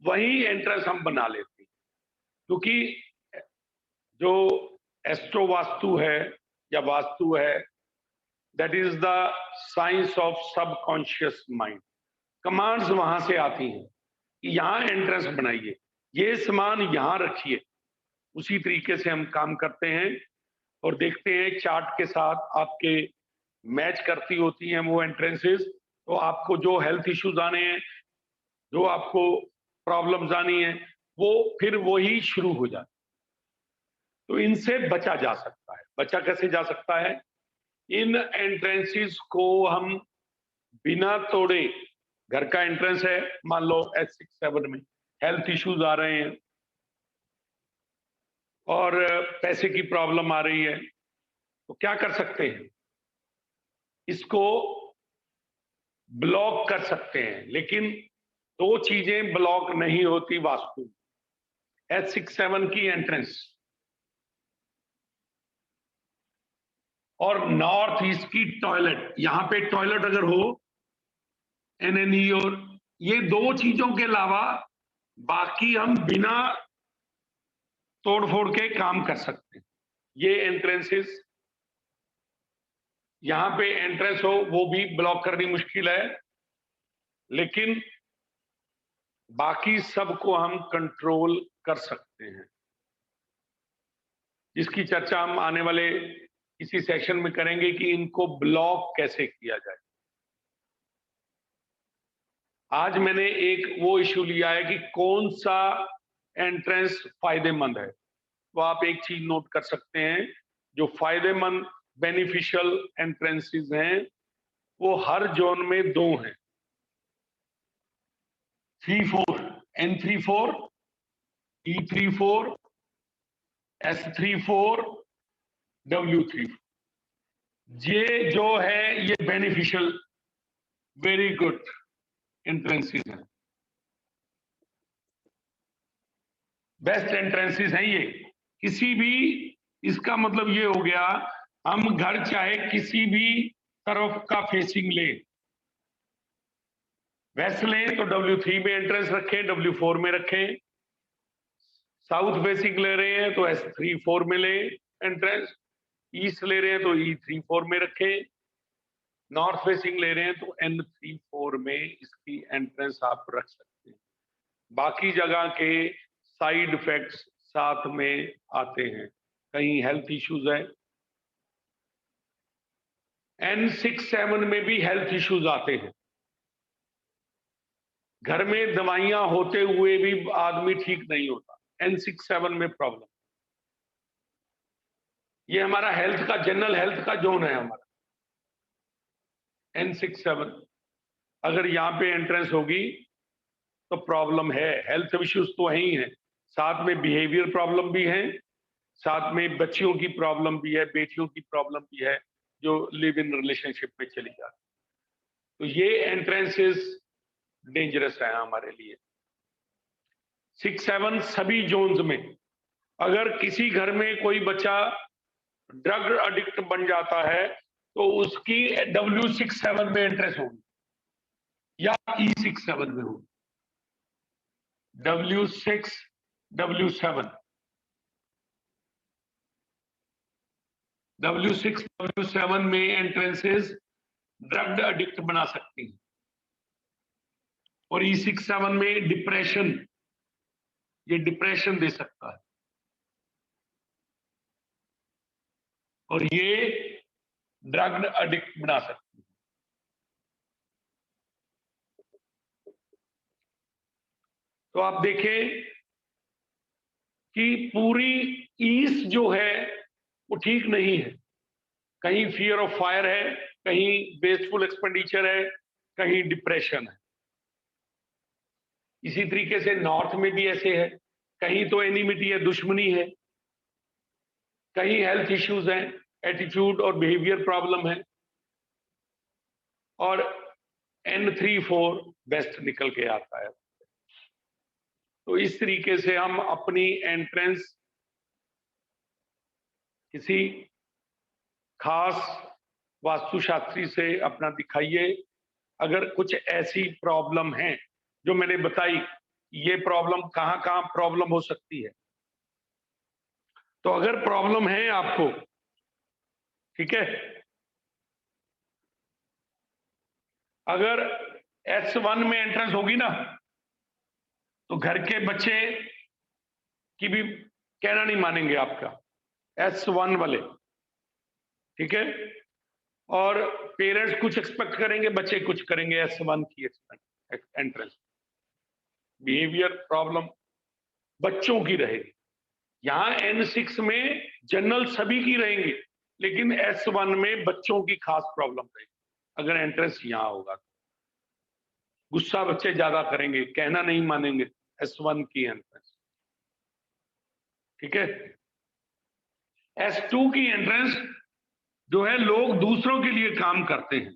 वही एंट्रेंस हम बना लेते हैं। क्योंकि जो एस्ट्रो वास्तु है या वास्तु है, that is the science of subconscious mind. Commands वहां से आती हैं कि यहां एंट्रेंस बनाइए, ये सामान यहां रखिए। उसी तरीके से हम काम करते हैं और देखते हैं चार्ट के साथ आपके मैच करती होती हैं वो एंट्रेंसेस, तो आपको जो हेल्थ इश्यूज आने हैं, जो आपको प्रॉब्लम्स आनी है, वो फिर वही शुरू हो जाए। तो इनसे बचा जा सकता है। बचा कैसे जा सकता है? इन एंट्रेंसेस को हम बिना तोड़े, घर का एंट्रेंस है, मान लो S6-7 में हेल्थ इश्यूज आ रहे हैं और पैसे की प्रॉब्लम आ रही है, तो क्या कर सकते हैं? इसको ब्लॉक कर सकते हैं। लेकिन दो चीजें ब्लॉक नहीं होती वास्तु में। S6-7 की एंट्रेंस और नॉर्थ ईस्ट की टॉयलेट, यहां पे टॉयलेट अगर हो, NNE, और ये दो चीजों के अलावा बाकी हम बिना तोड़ फोड़ के काम कर सकते हैं। ये एंट्रेंसेस, यहां पे एंट्रेंस हो वो भी ब्लॉक करनी मुश्किल है, लेकिन बाकी सबको हम कंट्रोल कर सकते हैं, जिसकी चर्चा हम आने वाले किसी सेशन में करेंगे कि इनको ब्लॉक कैसे किया जाए। आज मैंने एक वो इशू लिया है कि कौन सा एंट्रेंस फायदेमंद है। तो आप एक चीज नोट कर सकते हैं, जो फायदेमंद बेनिफिशियल एंट्रेंसेस हैं वो हर जोन में दो हैं। 3-4, N34, E34, S34, W34, ये जो है ये बेनिफिशियल, वेरी गुड एंट्रेंसेस हैं, बेस्ट एंट्रेंसेस हैं ये। किसी भी, इसका मतलब ये हो गया, हम घर चाहे किसी भी तरफ का फेसिंग ले, वेस्ट लें तो W3 में एंट्रेंस रखें, W4 में रखें। साउथ फेसिंग ले रहे हैं तो S34 में ले एंट्रेंस, ईस्ट ले रहे हैं तो E34 में रखें, नॉर्थ फेसिंग ले रहे हैं तो N34 में इसकी एंट्रेंस आप रख सकते हैं। बाकी जगह के साइड इफेक्ट्स साथ में आते हैं, कहीं हेल्थ इश्यूज है, N6-7 में भी हेल्थ इश्यूज आते हैं। घर में दवाइयां होते हुए भी आदमी ठीक नहीं होता, N6-7 में प्रॉब्लम। ये हमारा हेल्थ का, जनरल हेल्थ का जोन है हमारा N6-7। अगर यहाँ पे एंट्रेंस होगी तो प्रॉब्लम है, हेल्थ इश्यूज तो है ही है, साथ में बिहेवियर प्रॉब्लम भी है, साथ में बच्चियों की प्रॉब्लम भी है, बेटियों की प्रॉब्लम भी है जो लिव इन रिलेशनशिप में चली जाती। तो ये एंट्रेंसेस डेंजरस है हमारे लिए। 6-7 सभी जोन्स में, अगर किसी घर में कोई बच्चा ड्रग एडिक्ट बन जाता है तो उसकी W6-7 में एंट्रेंस होगी या E6-7 में होगी। W6, W7, W6, W7 में एंट्रेंसेस ड्रग एडिक्ट बना सकती हैं, और E6-7 में डिप्रेशन, ये डिप्रेशन दे सकता है, और ये ड्रग एडिक्ट बना सकती है। तो आप देखें कि पूरी ईस्ट जो है वो ठीक नहीं है, कहीं फियर ऑफ फायर है, कहीं वेस्टफुल एक्सपेंडिचर है, कहीं डिप्रेशन है। इसी तरीके से नॉर्थ में भी ऐसे है, कहीं तो एनिमिटी है, दुश्मनी है, कहीं हेल्थ इश्यूज हैं, एटीट्यूड और बिहेवियर प्रॉब्लम है, और N34 बेस्ट निकल के आता है। तो इस तरीके से हम अपनी एंट्रेंस किसी खास वास्तुशास्त्री से अपना दिखाइए। अगर कुछ ऐसी प्रॉब्लम है जो मैंने बताई, ये प्रॉब्लम कहां कहां प्रॉब्लम हो सकती है, तो अगर प्रॉब्लम है आपको, ठीक है, अगर S1 में एंट्रेंस होगी ना, तो घर के बच्चे की भी कहना नहीं मानेंगे आपका, S1 वाले, ठीक है। और पेरेंट्स कुछ एक्सपेक्ट करेंगे, बच्चे कुछ करेंगे, S1 की एंट्रेंस। बिहेवियर प्रॉब्लम बच्चों की रहेगी। यहाँ N6 में जनरल सभी की रहेंगी, लेकिन S1 में बच्चों की खास प्रॉब्लम रहेगी अगर एंट्रेंस यहाँ होगा तो। गुस्सा बच्चे ज्यादा करेंगे, कहना नहीं मानेंगे, S1 की एंट्रेंस, ठीक है। S2 की एंट्रेंस जो है, लोग दूसरों के लिए काम करते हैं,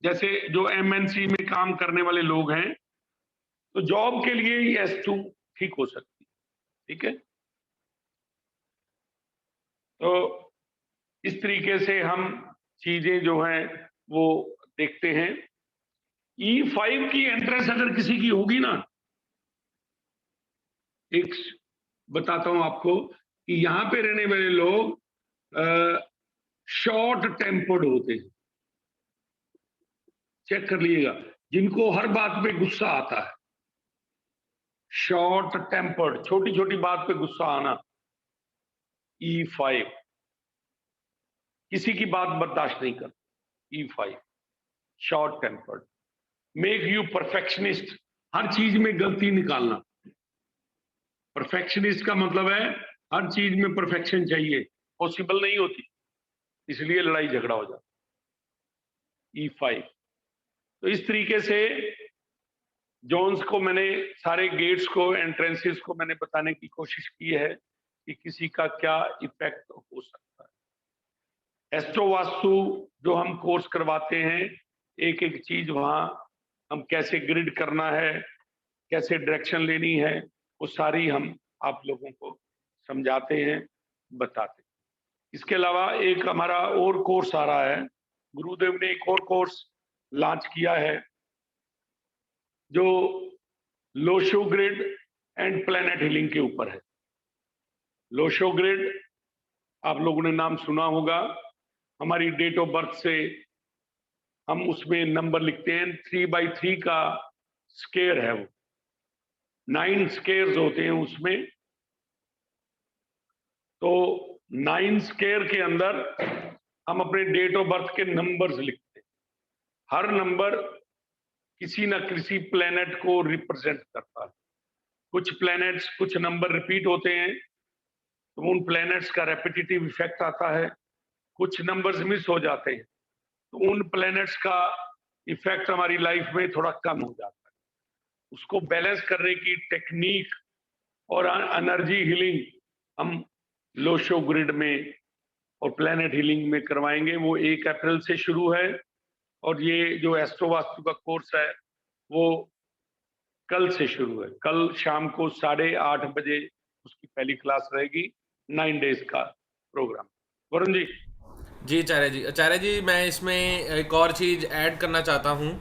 जैसे जो MNC में काम करने वाले लोग हैं, तो जॉब के लिए ही S2 ठीक हो सकती है, ठीक है। तो इस तरीके से हम चीजें जो हैं वो देखते हैं। E5 की एंट्रेंस अगर किसी की होगी ना, एक बताता हूं आपको कि यहां पे रहने वाले लोग शॉर्ट टेम्पर्ड होते हैं, चेक कर लीजिएगा, जिनको हर बात पे गुस्सा आता है, शॉर्ट टेम्पर्ड, छोटी छोटी बात पे गुस्सा आना, E5, किसी की बात बर्दाश्त नहीं करते, E5, short tempered, make you perfectionist, हर चीज में गलती निकालना। परफेक्शनिस्ट का मतलब है हर चीज में परफेक्शन चाहिए, पॉसिबल नहीं होती, इसलिए लड़ाई झगड़ा हो जाता, E5। तो इस तरीके से जोन्स को मैंने, सारे गेट्स को, एंट्रेंसेस को मैंने बताने की कोशिश की है कि किसी का क्या इफेक्ट हो सकता है। एस्ट्रो वास्तु जो हम कोर्स करवाते हैं, एक एक चीज वहां हम कैसे ग्रिड करना है, कैसे डायरेक्शन लेनी है, वो सारी हम आप लोगों को समझाते हैं, बताते हैं। इसके अलावा एक हमारा और कोर्स आ रहा है, गुरुदेव ने एक और कोर्स लॉन्च किया है जो Lo Shu grid and planet healing के ऊपर है। लोशो ग्रिड आप लोगों ने नाम सुना होगा, हमारी डेट ऑफ बर्थ से हम उसमें नंबर लिखते हैं, 3x3 का स्केयर है वो, 9 स्केयर्स होते हैं उसमें। तो 9 स्केयर के अंदर हम अपने डेट ऑफ बर्थ के नंबर्स लिखते हैं, हर नंबर किसी न किसी प्लेनेट को रिप्रेजेंट करता है। कुछ प्लेनेट्स, कुछ नंबर रिपीट होते हैं तो उन प्लेनेट्स का रेपिटेटिव इफेक्ट आता है, कुछ नंबर्स मिस हो जाते हैं तो उन प्लेनेट्स का इफेक्ट हमारी लाइफ में थोड़ा कम हो जाता है। उसको बैलेंस करने की टेक्निक और एनर्जी हीलिंग हम लोशो ग्रिड में और प्लेनेट हीलिंग में करवाएंगे। वो 1 अप्रैल से शुरू है और ये जो एस्ट्रो वास्तु का कोर्स है वो कल से शुरू है। कल शाम को 8:30 बजे उसकी पहली क्लास रहेगी, 9 डेज का प्रोग्राम। वरुण जी। जी आचार्य जी, मैं इसमें एक और चीज ऐड करना चाहता हूँ।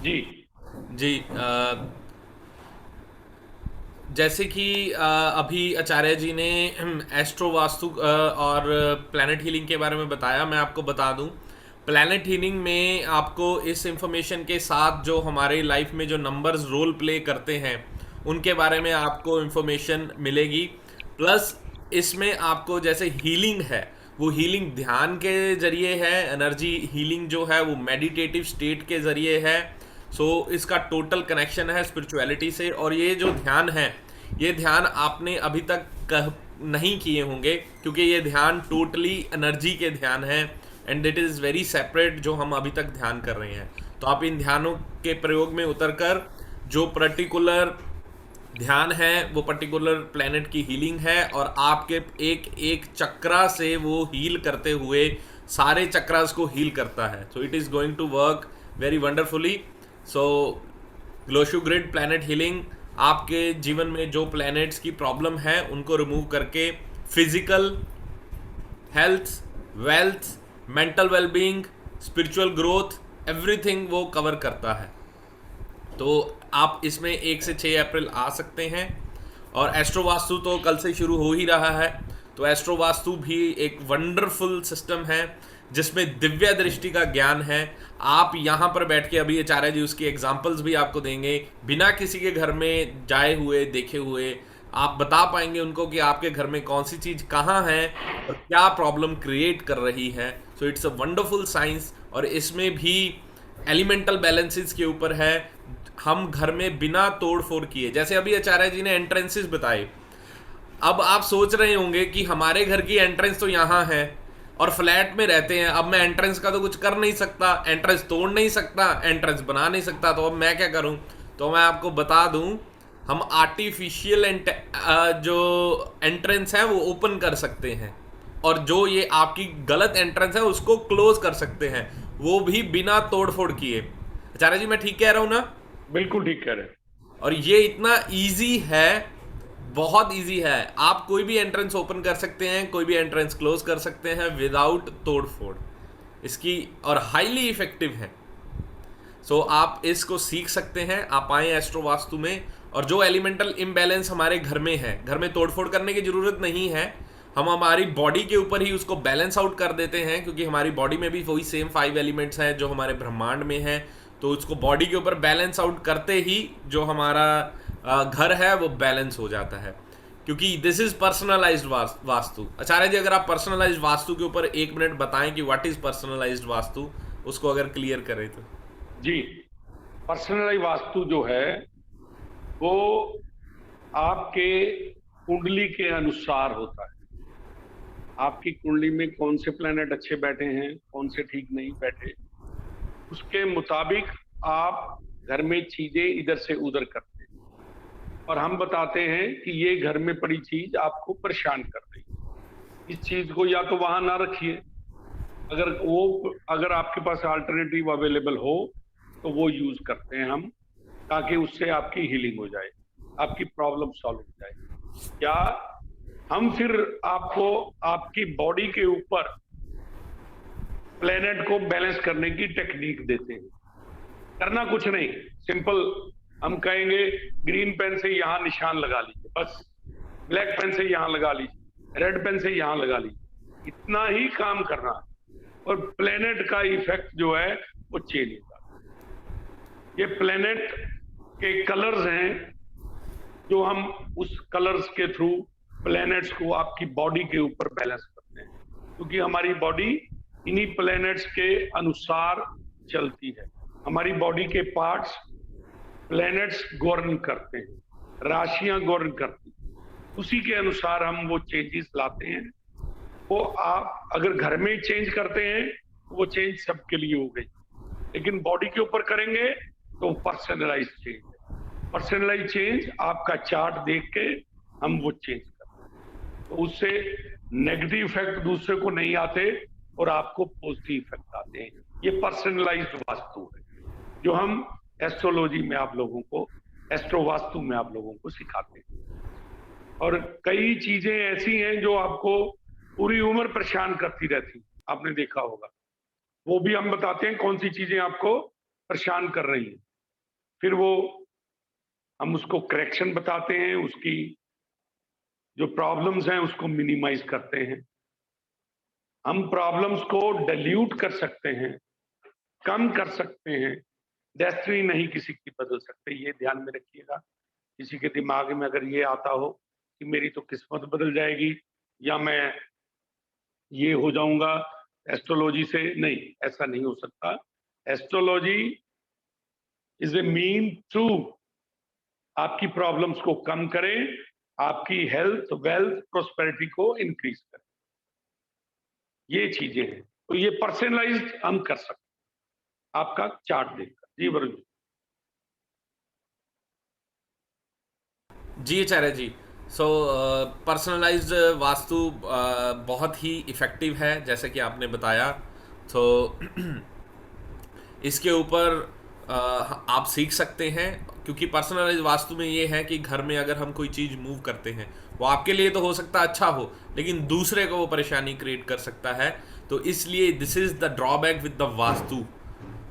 जी जी, जैसे कि अभी आचार्य जी ने एस्ट्रो वास्तु और प्लैनेट हीलिंग के बारे में बताया। मैं आपको बता दूं, प्लैनेट हीलिंग में आपको इस इंफॉर्मेशन के साथ जो हमारे लाइफ में जो नंबर्स रोल प्ले करते हैं उनके बारे में आपको इंफॉर्मेशन मिलेगी। प्लस इसमें आपको जैसे हीलिंग है, वो हीलिंग ध्यान के जरिए है, एनर्जी हीलिंग जो है वो मेडिटेटिव स्टेट के जरिए है। सो इसका टोटल कनेक्शन है स्पिरिचुअलिटी से। और ये जो ध्यान है, ये ध्यान आपने अभी तक नहीं किए होंगे, क्योंकि ये ध्यान टोटली एनर्जी के ध्यान है and it is very separate जो हम अभी तक ध्यान कर रहे हैं। तो आप इन ध्यानों के प्रयोग में उतरकर जो पर्टिकुलर ध्यान है वो पर्टिकुलर प्लैनेट की हीलिंग है और आपके एक एक चक्रा से वो हील करते हुए सारे चक्रास को हील करता है। So it is going to work very wonderfully. So Lo Shu grid planet healing आपके जीवन में जो प्लैनेट्स की प्रॉब्लम है उनको रिमूव करके physical health, wealth, mental wellbeing, spiritual growth, everything वो कवर करता है। तो आप इसमें 1 से 6 अप्रैल आ सकते हैं। और एस्ट्रो वास्तु तो कल से शुरू हो ही रहा है। तो एस्ट्रो वास्तु भी एक वंडरफुल सिस्टम है जिसमें दिव्य दृष्टि का ज्ञान है। आप यहाँ पर बैठ के, अभी आचार्य जी उसकी एग्जाम्पल्स भी आपको देंगे, बिना किसी के घर में जाए हुए, देखे हुए, आप बता पाएंगे उनको कि आपके घर में कौन सी चीज कहाँ है और क्या प्रॉब्लम क्रिएट कर रही है। So it's a wonderful science, और इसमें भी एलिमेंटल बैलेंसेस के ऊपर है। हम घर में बिना तोड़ फोड़ किए, जैसे अभी आचार्य जी ने एंट्रेंसेस बताए, अब आप सोच रहे होंगे कि हमारे घर की एंट्रेंस तो यहाँ है और फ्लैट में रहते हैं, अब मैं एंट्रेंस का तो कुछ कर नहीं सकता, एंट्रेंस तोड़ नहीं सकता, एंट्रेंस बना नहीं सकता, तो अब मैं क्या करूं। तो मैं आपको बता दूं, हम आर्टिफिशियल जो एंट्रेंस है वो ओपन कर सकते हैं, और जो ये आपकी गलत एंट्रेंस है उसको क्लोज कर सकते हैं, वो भी बिना तोड़ फोड़ किए। आचार्य जी मैं ठीक कह रहा हूं ना? बिल्कुल ठीक कह रहे हैं। और ये इतना इजी है, बहुत इजी है। आप कोई भी एंट्रेंस ओपन कर सकते हैं, कोई भी एंट्रेंस क्लोज कर सकते हैं विदाउट तोड़ फोड़ इसकी, और हाईली इफेक्टिव है। सो आप इसको सीख सकते हैं, आप आए एस्ट्रो वास्तु में। और जो एलिमेंटल इम्बैलेंस हमारे घर में है, घर में तोड़फोड़ करने की जरूरत नहीं है, हम हमारी बॉडी के ऊपर ही उसको बैलेंस आउट कर देते हैं, क्योंकि हमारी बॉडी में भी वही सेम 5 एलिमेंट्स हैं जो हमारे ब्रह्मांड में हैं। तो उसको बॉडी के ऊपर बैलेंस आउट करते ही जो हमारा घर है वो बैलेंस हो जाता है, क्योंकि दिस इज पर्सनलाइज्ड वास्तु। आचार्य जी अगर आप पर्सनलाइज्ड वास्तु के ऊपर 1 मिनट बताएं कि व्हाट इज पर्सनलाइज्ड वास्तु, उसको अगर क्लियर करें तो। जी, पर्सनलाइज वास्तु जो है वो आपके कुंडली के अनुसार होता है। आपकी कुंडली में कौन से प्लैनेट अच्छे बैठे हैं, कौन से ठीक नहीं बैठे, उसके मुताबिक आप घर में चीजें इधर से उधर करते हैं, और हम बताते हैं कि ये घर में पड़ी चीज आपको परेशान कर रही है, इस चीज को या तो वहां ना रखिए, अगर आपके पास अल्टरनेटिव अवेलेबल हो तो वो यूज करते हैं हम, ताकि उससे आपकी हीलिंग हो जाए, आपकी प्रॉब्लम सॉल्व हो जाए। या हम फिर आपको आपकी बॉडी के ऊपर प्लेनेट को बैलेंस करने की टेक्निक देते हैं। करना कुछ नहीं, सिंपल, हम कहेंगे ग्रीन पेन से यहाँ निशान लगा लीजिए, बस ब्लैक पेन से यहाँ लगा लीजिए, रेड पेन से यहाँ लगा लीजिए, इतना ही काम करना है, और प्लेनेट का इफेक्ट जो है वो चेंज होगा। ये प्लेनेट के कलर्स हैं, जो हम उस कलर्स के थ्रू प्लेनेट्स को आपकी बॉडी के ऊपर बैलेंस करते हैं, क्योंकि हमारी बॉडी इन्हीं प्लेनेट्स के अनुसार चलती है। हमारी बॉडी के पार्ट्स प्लेनेट्स गवर्न करते हैं, राशियां गवर्न करती हैं, उसी के अनुसार हम वो चेंजेस लाते हैं। वो आप अगर घर में चेंज करते हैं वो चेंज सबके लिए हो गई, लेकिन बॉडी के ऊपर करेंगे तो पर्सनलाइज चेंज है। पर्सनलाइज चेंज आपका चार्ट देख के हम वो चेंज करते हैं, तो उससे नेगेटिव इफेक्ट दूसरे को नहीं आते और आपको पॉजिटिव इफेक्ट आते हैं। ये पर्सनलाइज्ड वास्तु है जो हम एस्ट्रोलॉजी में आप लोगों को, एस्ट्रो वास्तु में आप लोगों को सिखाते हैं। और कई चीजें ऐसी हैं जो आपको पूरी उम्र परेशान करती रहती, आपने देखा होगा, वो भी हम बताते हैं कौन सी चीजें आपको परेशान कर रही हैं। फिर वो हम उसको करेक्शन बताते हैं, उसकी जो प्रॉब्लम्स हैं उसको मिनिमाइज करते हैं। हम प्रॉब्लम्स को डिल्यूट कर सकते हैं, कम कर सकते हैं। डेस्टिनी नहीं किसी की बदल सकते, ये ध्यान में रखिएगा। किसी के दिमाग में अगर ये आता हो कि मेरी तो किस्मत बदल जाएगी या मैं ये हो जाऊंगा एस्ट्रोलॉजी से, नहीं, ऐसा नहीं हो सकता। Astrology is a mean to आपकी प्रॉब्लम्स को कम करें, आपकी हेल्थ, वेल्थ, प्रोस्पेरिटी को इंक्रीज करें, ये चीजें हैं। तो ये पर्सनलाइज्ड हम कर सकते हैं आपका चार्ट देखकर। जी वरुण जी। जी आचार्य जी, सो पर्सनलाइज्ड वास्तु बहुत ही इफ़ेक्टिव है जैसे कि आपने बताया। तो इसके ऊपर आप सीख सकते हैं, क्योंकि पर्सनलाइज्ड वास्तु में ये है कि घर में अगर हम कोई चीज़ मूव करते हैं, वो आपके लिए तो हो सकता है अच्छा हो, लेकिन दूसरे को वो परेशानी क्रिएट कर सकता है। तो इसलिए this is the drawback with the vastu.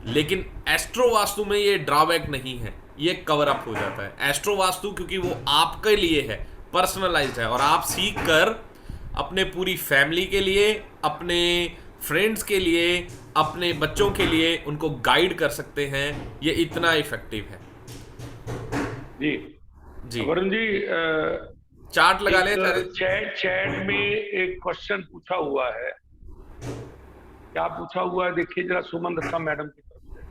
लेकिन एस्ट्रो वास्तु में ये ड्रॉबैक नहीं है, ये कवर अप हो जाता है। एस्ट्रो वास्तु क्योंकि वो आपके लिए है, पर्सनलाइज्ड है, और आप सीख कर अपने पूरी फैमिली के लिए, अपने फ्रेंड्स के लिए, अपने बच्चों के लिए उनको गाइड कर सकते हैं। ये इतना इफेक्टिव है। जी जी वरुण जी, चार्ट लगा ले सारे। एक चैट में एक क्वेश्चन पूछा हुआ है, क्या पूछा हुआ है देखिए जरा, सुमन दत्ता मैडम की तरफ से।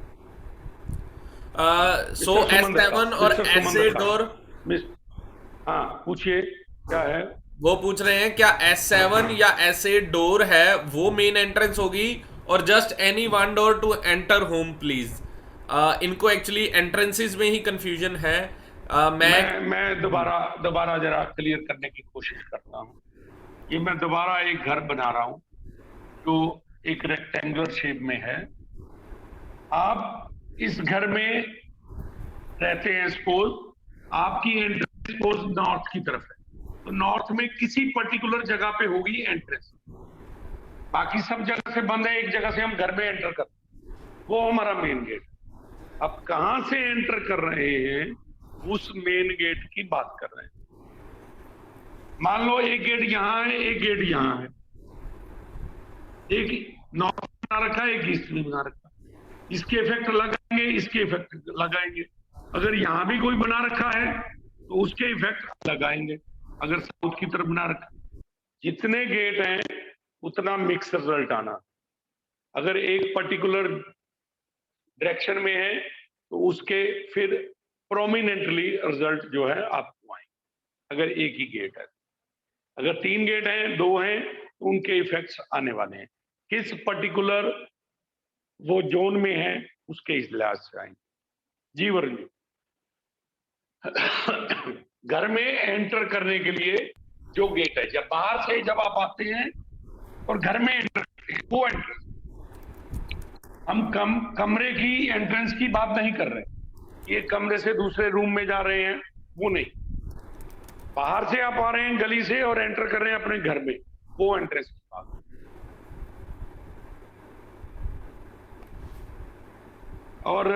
सो S7 और S8 डोर, मिस, हाँ पूछिए क्या है। वो पूछ रहे हैं क्या S7 या S8 डोर है वो मेन एंट्रेंस होगी, और just any one door to enter home please. इनको एक्चुअली एंट्रेंसेस में ही कंफ्यूजन है। मैं दोबारा जरा क्लियर करने की कोशिश करता हूँ। ये मैं दोबारा एक घर बना रहा हूँ जो एक रेक्टेंगुलर शेप में है। आप इस घर में रहते हैं, सपोज आपकी एंट्रेंस सपोज नॉर्थ की तरफ है, तो नॉर्थ में किसी पर्टिकुलर जगह पे होगी एंट्रेंस, बाकी सब जगह से बंद है, एक जगह से हम घर में एंटर करते हैं, वो हमारा मेन गेट। अब कहां से एंटर कर रहे हैं उस मेन गेट की बात कर रहे हैं। मान लो एक गेट यहां है, एक गेट यहां है, एक नॉर्थ बना रखा है, एक ईस्ट में बना रखा है। इसके इफेक्ट लगाएंगे, इसके इफेक्ट लगाएंगे। अगर यहां भी कोई बना रखा है तो उसके इफेक्ट लगाएंगे। अगर साउथ की तरफ बना रखा है, जितने गेट हैं उतना मिक्स रिजल्ट आना। अगर एक पर्टिकुलर डायरेक्शन में है तो उसके फिर प्रोमिनेंटली रिजल्ट जो है आपको आएंगे, अगर एक ही गेट है। अगर 3 गेट हैं, 2 हैं, तो उनके इफेक्ट्स आने वाले हैं, किस पर्टिकुलर वो जोन में है उसके इस लिहाज से आएंगे। जी वरुण जी। घर में एंटर करने के लिए जो गेट है, जब बाहर से जब आप आते हैं और घर में एंटर करते हैं, वो एंट्रेंस, हम कमरे की एंट्रेंस की बात नहीं कर रहे, ये कमरे से दूसरे रूम में जा रहे हैं वो नहीं, बाहर से आप आ रहे हैं गली से और एंटर कर रहे हैं अपने घर में, वो एंट्रेंस की बात। और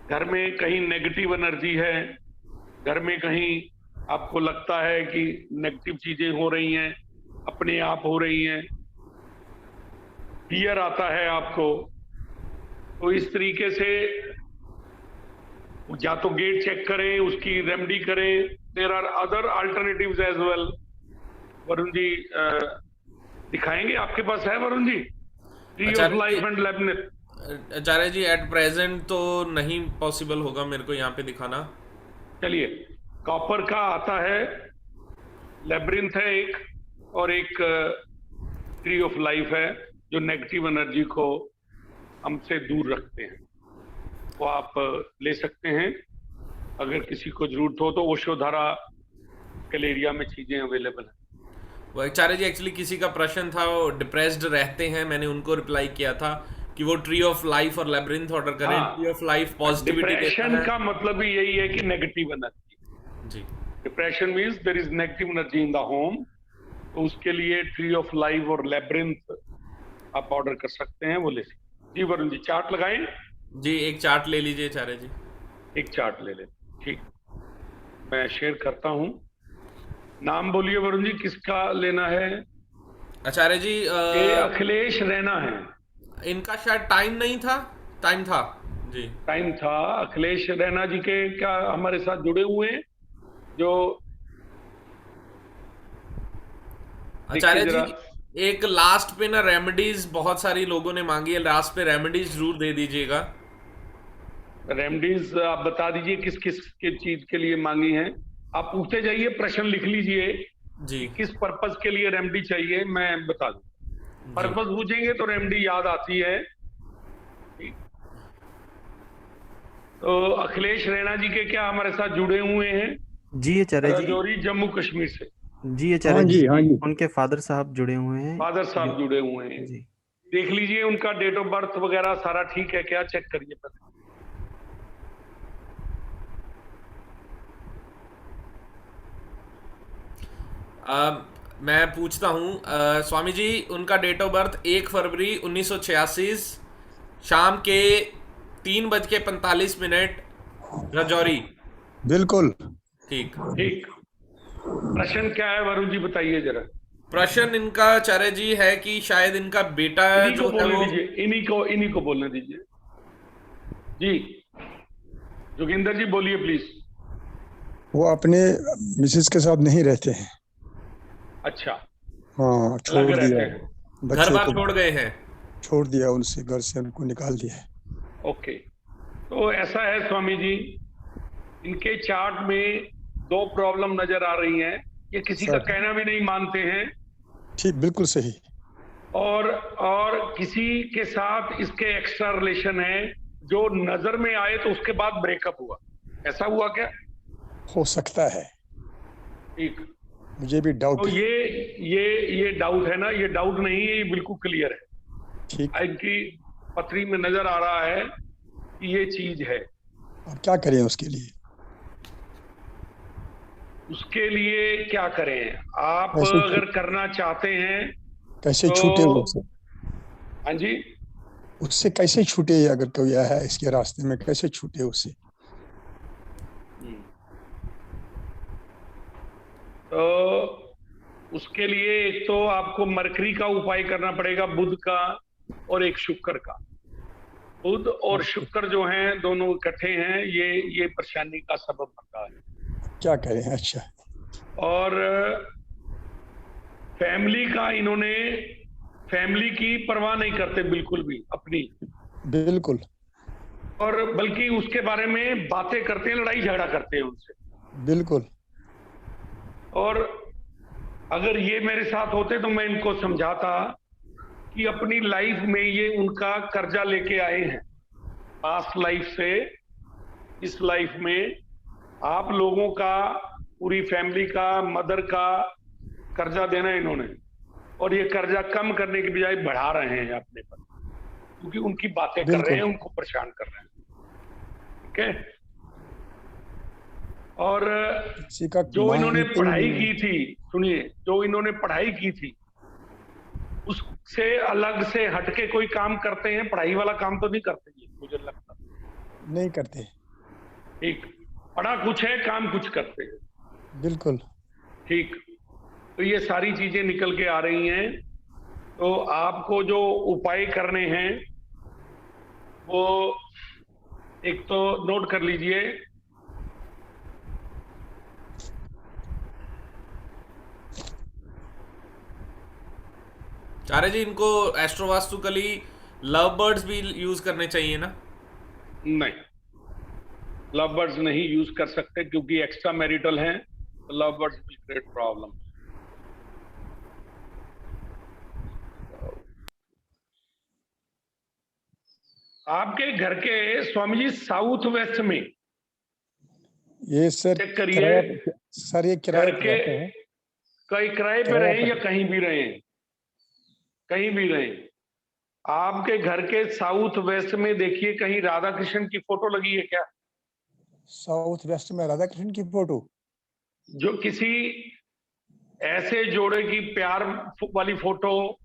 घर में कहीं नेगेटिव एनर्जी है, घर में कहीं आपको लगता है कि नेगेटिव चीजें हो रही हैं, अपने आप हो रही हैं, फियर आता है आपको, तो इस तरीके से या तो गेट चेक करें, उसकी रेमेडी करें। There are other alternatives as well. Varun ji दिखाएंगे, आपके पास है Varun ji tree of life and labyrinth? Acharya ji at present तो नहीं पॉसिबल होगा मेरे को यहाँ पे दिखाना। चलिए, कॉपर का आता है, लेब्रिंथ है एक, और एक ट्री ऑफ लाइफ है जो नेगेटिव एनर्जी को हमसे दूर रखते हैं, वो आप ले सकते हैं। अगर किसी को जरूरत हो तो ओशोधारा कैलेरिया में चीजें अवेलेबल हैं। वो आचार्य जी एक्चुअली किसी का प्रश्न था, वो डिप्रेस्ड रहते हैं, मैंने उनको रिप्लाई किया था कि वो ट्री ऑफ लाइफ और लेब्रिंथ ऑर्डर करें। हाँ, ट्री ऑफ लाइफ पॉजिटिविटी देता डिप्रेशन है। का मतलब ही यही है कि नेगेटिव एनर्जी। जी, depression means there is negative energy in the home, तो उसके लिए ट्री ऑफ लाइफ और लेब्रिंथ आप ऑर्डर कर सकते हैं, वो ले सकते। जी वरुण जी, चार्ट लगाएं। जी एक चार्ट ले लीजिए आचार्य जी। एक चार्ट ले लें, ठीक, मैं शेयर करता हूं। नाम बोलिए वरुण जी, किसका लेना है? आचार्य जी ये अखिलेश रैना है। इनका शायद टाइम नहीं था, टाइम था जी। टाइम था। अखिलेश रैना जी के क्या हमारे साथ जुड़े हुए हैं जो? आचार्य जी एक लास्ट पे ना रेमेडीज बहुत सारी लोगों ने मांगी है, लास्ट पे रेमेडीज जरूर दे दीजिएगा। रेमडीज आप बता दीजिए किस किस के चीज के लिए मांगी है। आप पूछते जाइए, प्रश्न लिख लीजिए जी किस पर्पस के लिए रेमेडी चाहिए, मैं बता दूं। पर्पस पूछेंगे तो रेमेडी याद आती है। तो अखिलेश रैना जी के क्या हमारे साथ जुड़े हुए हैं? जी आचार्य जी। राजौरी जम्मू कश्मीर से। जी आचार्य जी, उनके फादर साहब जुड़े हुए हैं। फादर साहब जुड़े हुए हैं जी। देख लीजिए उनका डेट ऑफ बर्थ वगैरह सारा ठीक है क्या, चेक करिए पहले। मैं पूछता हूँ स्वामी जी, उनका डेट ऑफ बर्थ 1 फरवरी 1986 शाम के 3:45 राजौरी। बिल्कुल ठीक ठीक। प्रश्न क्या है वरुण जी, बताइए जरा। प्रश्न इनका आचार्य जी है कि शायद इनका बेटा इन्हीं को जो है बोलने वो दीजिए, इन्हीं को बोलने दीजिए। जी जोगिंदर जी बोलिए प्लीज। वो अपने मिसेज के साथ नहीं रहते हैं। अच्छा, हाँ, अलग छोड़ रहते दिया हैं। घर बच्चे बार को, छोड़ गए हैं। छोड़ दिया उनसे, घर से उनको निकाल दिया है। ओके, तो ऐसा है स्वामी जी, इनके चार्ट में दो प्रॉब्लम नजर आ रही हैं। ये किसी का सब कहना भी नहीं मानते हैं, ठीक, बिल्कुल सही। और किसी के साथ इसके एक्स्ट्रा रिलेशन है, जो नजर में आए तो उसके बाद ब्रेकअप हुआ। ऐसा हुआ क्या? हो सकता है, ठीक। मुझे भी डाउट तो है। ये डाउट है ना, ये डाउट नहीं है, ये बिल्कुल क्लियर ठीक, है। इनकी पथरी में नजर आ रहा है कि ये चीज है। अब क्या करें उसके लिए? उसके लिए क्या करें? आप कैसे अगर करना चाहते हैं कैसे तो, छूटे उससे? हाँ जी, उससे कैसे छूटे? अगर कोई आया है इसके रास्ते में, कैसे छूटे उससे? तो उसके लिए एक तो आपको मरकरी का उपाय करना पड़ेगा, बुध का और एक शुक्र का। बुध और शुक्र जो हैं दोनों इकट्ठे हैं, ये परेशानी का सबब बनता है। क्या करें? अच्छा, और फैमिली का, इन्होंने फैमिली की परवाह नहीं करते बिल्कुल भी अपनी, बिल्कुल और बल्कि उसके बारे में बातें करते हैं, लड़ाई झगड़ा करते हैं उनसे। बिल्कुल। और अगर ये मेरे साथ होते तो मैं इनको समझाता कि अपनी लाइफ में ये उनका कर्जा लेके आए हैं पास्ट लाइफ से। इस लाइफ में आप लोगों का, पूरी फैमिली का, मदर का कर्जा देना इन्होंने, और ये कर्जा कम करने की बजाय बढ़ा रहे हैं अपने पर, क्योंकि उनकी बातें कर रहे हैं, उनको परेशान कर रहे हैं। ठीक है? और किसी का जो इन्होंने मानते ही पढ़ाई नहीं। की थी, सुनिए, जो इन्होंने पढ़ाई की थी उससे अलग से हटके कोई काम करते हैं, पढ़ाई वाला काम तो नहीं करते ये, मुझे लगता। नहीं करते। ठीक, पढ़ा कुछ है, काम कुछ करते हैं। बिल्कुल। ठीक, तो ये सारी चीजें निकल के आ रही हैं। तो आपको जो उपाय करने हैं वो एक तो नोट कर लीजिए। चार्य जी, इनको एस्ट्रोवास्तुकली लव बर्ड्स भी यूज करने चाहिए ना? नहीं, लव बर्ड्स नहीं यूज कर सकते क्योंकि एक्स्ट्रा मैरिटल हैं, तो love birds will create problem. आपके घर के स्वामी जी साउथ वेस्ट में ये सर चेक करिए, किराया, सर ये किराए घर पे के रहते हैं। कई किराए पे किराया रहे या पर। कहीं भी रहे, कहीं भी रहे, आपके घर के साउथ वेस्ट में देखिए कहीं राधा कृष्ण की फोटो लगी है क्या? साउथ वेस्ट में राधा कृष्ण की फोटो? जो किसी ऐसे जोड़े की प्यार वाली फोटो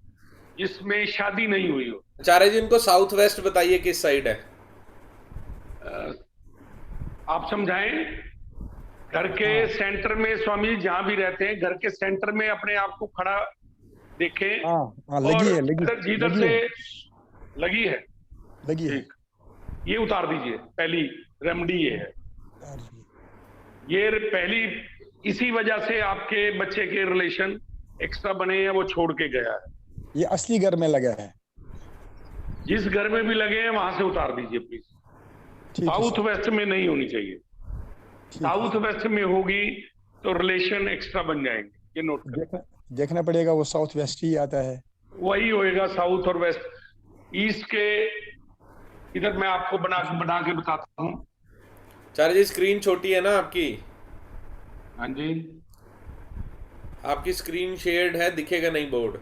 जिसमें शादी नहीं हुई हो। चार्य जी, इनको साउथ वेस्ट बताइए किस साइड है? आप समझाएं। घर के सेंटर में स्वामी जी जहां भी रहते हैं, घर के सेंटर में अपने आप को खड़ा देखें। हाँ, और लगी है, लगी जिधर लगी से है, लगी है, लगी है। ठीक, ये उतार दीजिए। पहली रेमेडी ये है। उतार दी। ये पहली, इसी वजह से आपके बच्चे के रिलेशन एक्स्ट्रा बने हैं, वो छोड़ के गया है। ये असली घर में लगा है। जिस घर में भी लगे हैं वहां से उतार दीजिए प्लीज। ठीक है साउथ सर, वेस्ट में नहीं होनी चाहिए। ठीक है। साउथ वेस्ट में होगी तो रिलेशन एक्स्ट्रा बन जाएंगे, ये नोट करें। देखना पड़ेगा, वो साउथ वेस्ट ही आता है। वही होएगा, साउथ और वेस्ट। ईस्ट के इधर मैं आपको बना के बताता हूँ। चार्य जी, स्क्रीन छोटी है ना आपकी? हाँ जी, आपकी स्क्रीन शेयर्ड है, दिखेगा नहीं बोर्ड।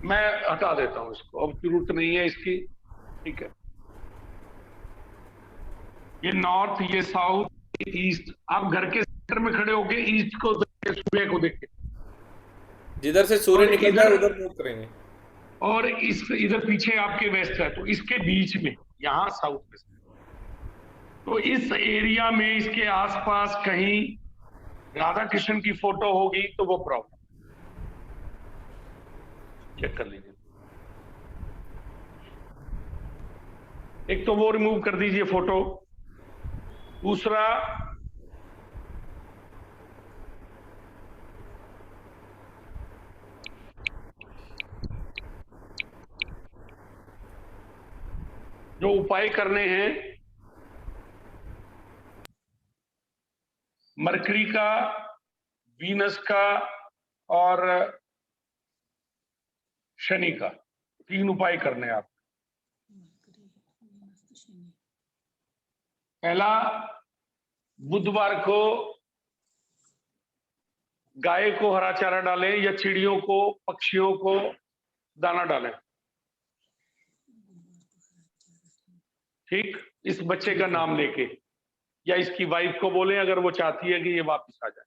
मैं हटा देता हूँ इसको, अब जरूरत नहीं है इसकी। ठीक है, ये नॉर्थ, ये साउथ, ये ईस्ट। आप घर के सेंटर में खड़े होके ईस्ट को देखे, सूर्य को देखे, जिधर से सूर्य और निकलता है इधर, उधर मूव करेंगे। और इस इधर पीछे आपके वेस्ट है, तो इसके बीच में यहाँ साउथ वेस्ट है। तो इस एरिया में, इसके आसपास कहीं राधा कृष्ण की फोटो होगी तो वो प्रॉब्लम, चेक कर लीजिए। एक तो वो रिमूव कर दीजिए फोटो। दूसरा, जो उपाय करने हैं, मरकरी का, वीनस का और शनि का, 3 उपाय करने हैं आप। पहला, बुधवार को गाय को हरा चारा डालें या चिड़ियों को, पक्षियों को दाना डालें। ठीक, इस बच्चे का नाम लेके, या इसकी वाइफ को बोलें अगर वो चाहती है कि ये वापस आ जाए,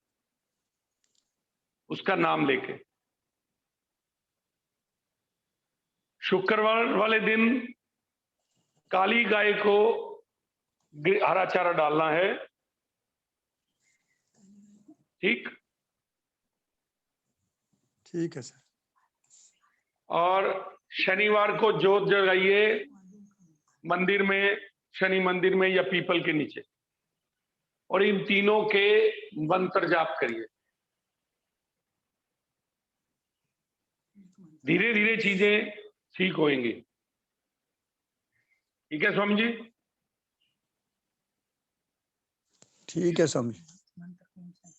उसका नाम लेके। शुक्रवार वाले दिन काली गाय को हरा चारा डालना है। ठीक, ठीक है सर। और शनिवार को जोत जगाइए मंदिर में, शनि मंदिर में या पीपल के नीचे, और इन तीनों के मंत्र जाप करिए। धीरे धीरे चीजें ठीक होंगी। ठीक है स्वामी जी? ठीक है स्वामी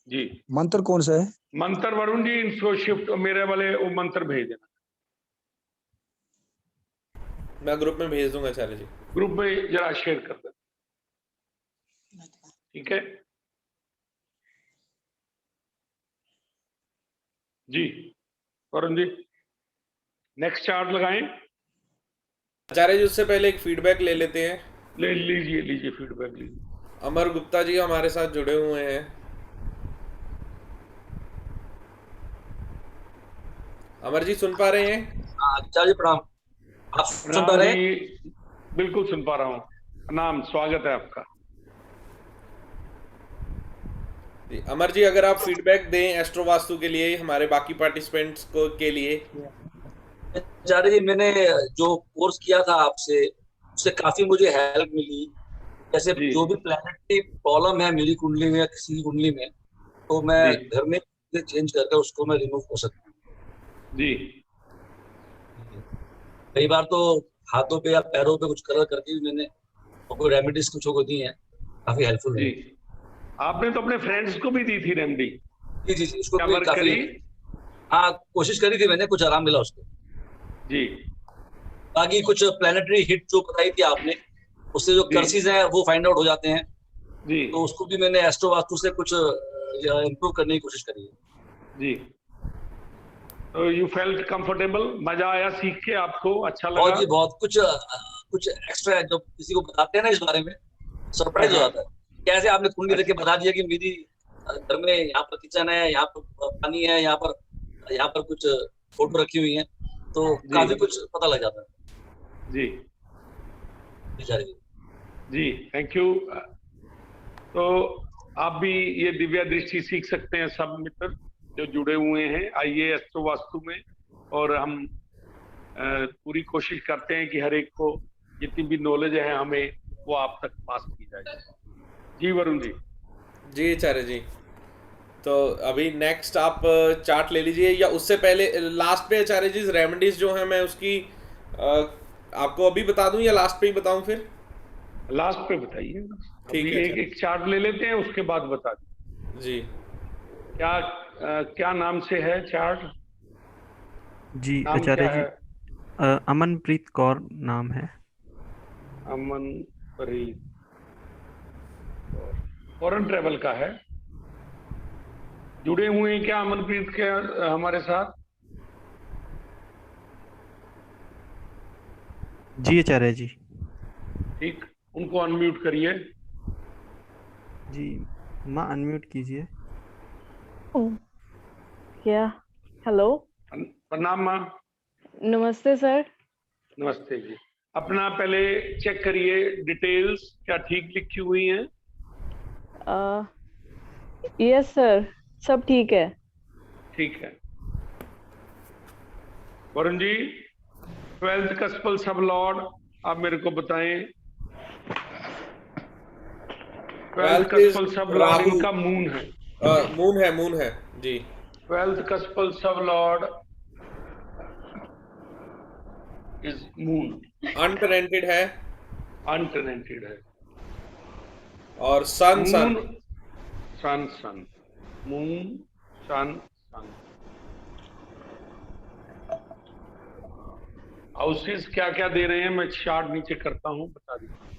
जी। मंत्र कौन सा है? मंत्र वरुण जी इनको शिफ्ट मेरे वाले वो मंत्र भेज देना। मैं ग्रुप में भेज दूंगा आचार्य जी। ग्रुप में जरा शेयर कर देना। ठीक है जी। वरुण जी नेक्स्ट चार्ट लगाएं। आचार्य जी उससे पहले एक फीडबैक ले लेते हैं। ले लीजिए फीडबैक लीजिए। अमर गुप्ता जी हमारे साथ जुड़े हुए हैं। अमर जी सुन पा रहे हैं? आचार्य प्रणाम। आप सुन पा रहे हैं? बिल्कुल सुन पा रहा हूँ। प्रणाम, स्वागत है आपका। जी, अमर जी अगर आप फीडबैक दें एस्ट्रो वास्तु के लिए हमारे बाकी पार्टिसिपेंट्स को के लिए। आचार्य जी मैंने जो कोर्स किया था आपसे, उससे काफी मुझे हेल्प मिली। जैसे जो भी प्लैनेटरी प्रॉब्लम है मेरी कुंडली में या किसी की कुंडली में, तो मैं घर में चेंज करके उसको मैं रिमूव कर सकता हूँ जी। कई बार तो हाथों पे या पैरों पे कुछ कलर करके भी मैंने कोई रेमेडीज कुछ को दी है, काफी हेल्पफुल है। आपने तो अपने फ्रेंड्स को भी दी थी रेमेडी? जी उसको भी काफी, हाँ कोशिश करी थी मैंने, कुछ आराम मिला उसको जी। बाकी कुछ प्लैनेटरी हिट जो बताई थी आपने, उससे जो कर्सेस हैं वो फाइंड आउट हो जाते हैं जी। तो उसको भी मैंने एस्ट्रो वास्तु से कुछ इम्प्रूव करने की कोशिश करी है जी। तो यू फेल्ट कंफर्टेबल? मजा आया सीख के? आपको अच्छा लगा? बहुत जी बहुत। कुछ एक्स्ट्रा जब किसी को बताते हैं ना इस बारे में, सरप्राइज हो जाता है। कैसे आपने कुंडली देख के बता दिया कि मेरी घर में यहाँ पर किचन है, यहाँ पर पानी है, यहाँ पर कुछ फोटो रखी हुई है, तो काफी कुछ पता लग जाता है। जी थैंक यू। तो आप भी ये दिव्या दृष्टि सीख सकते हैं सब मित्र जो जुड़े हुए हैं। आइए एस्ट्रो वास्तु में, और हम पूरी कोशिश करते हैं कि हर एक को जितनी भी नॉलेज है हमें वो आप तक पास की जाए। जी वरुण जी। जी आचार्य जी, तो अभी नेक्स्ट आप चार्ट ले लीजिए, या उससे पहले लास्ट पे आचार्य जी रेमेडीज जो है मैं उसकी आपको अभी बता दूं या लास्ट पे ही बताऊं? फिर लास्ट पे बताइए। ठीक है। एक चार्ट ले लेते हैं, उसके बाद बता दें। जी। क्या नाम से है चार्ट? जी आचार्य जी, अमनप्रीत कौर नाम है। अमनप्रीत फॉरेन ट्रेवल का है। जुड़े हुए हैं क्या अमनप्रीत के हमारे साथ? जी आचार्य जी। ठीक, उनको अनम्यूट करिए। जी माँ अनम्यूट कीजिए। क्या? हेलो, प्रणाम माँ। नमस्ते सर। नमस्ते जी। अपना पहले चेक करिए डिटेल्स क्या ठीक लिखी हुई हैं? यस सर, सब ठीक है। ठीक है। वरुण जी 12th कस्पल सब लॉर्ड आप मेरे को बताएं। 12th कस्पल सब लॉर्ड इनका मून है। मून है जी। 12th कस्पल सब लॉर्ड इज मून। अनपेरेंटेड है। अनटेनेंटेड है। और sun sun moon sun sun moon sun sun. Houses क्या क्या दे रहे हैं, मैं चार्ट नीचे करता हूं, बता दीजिए।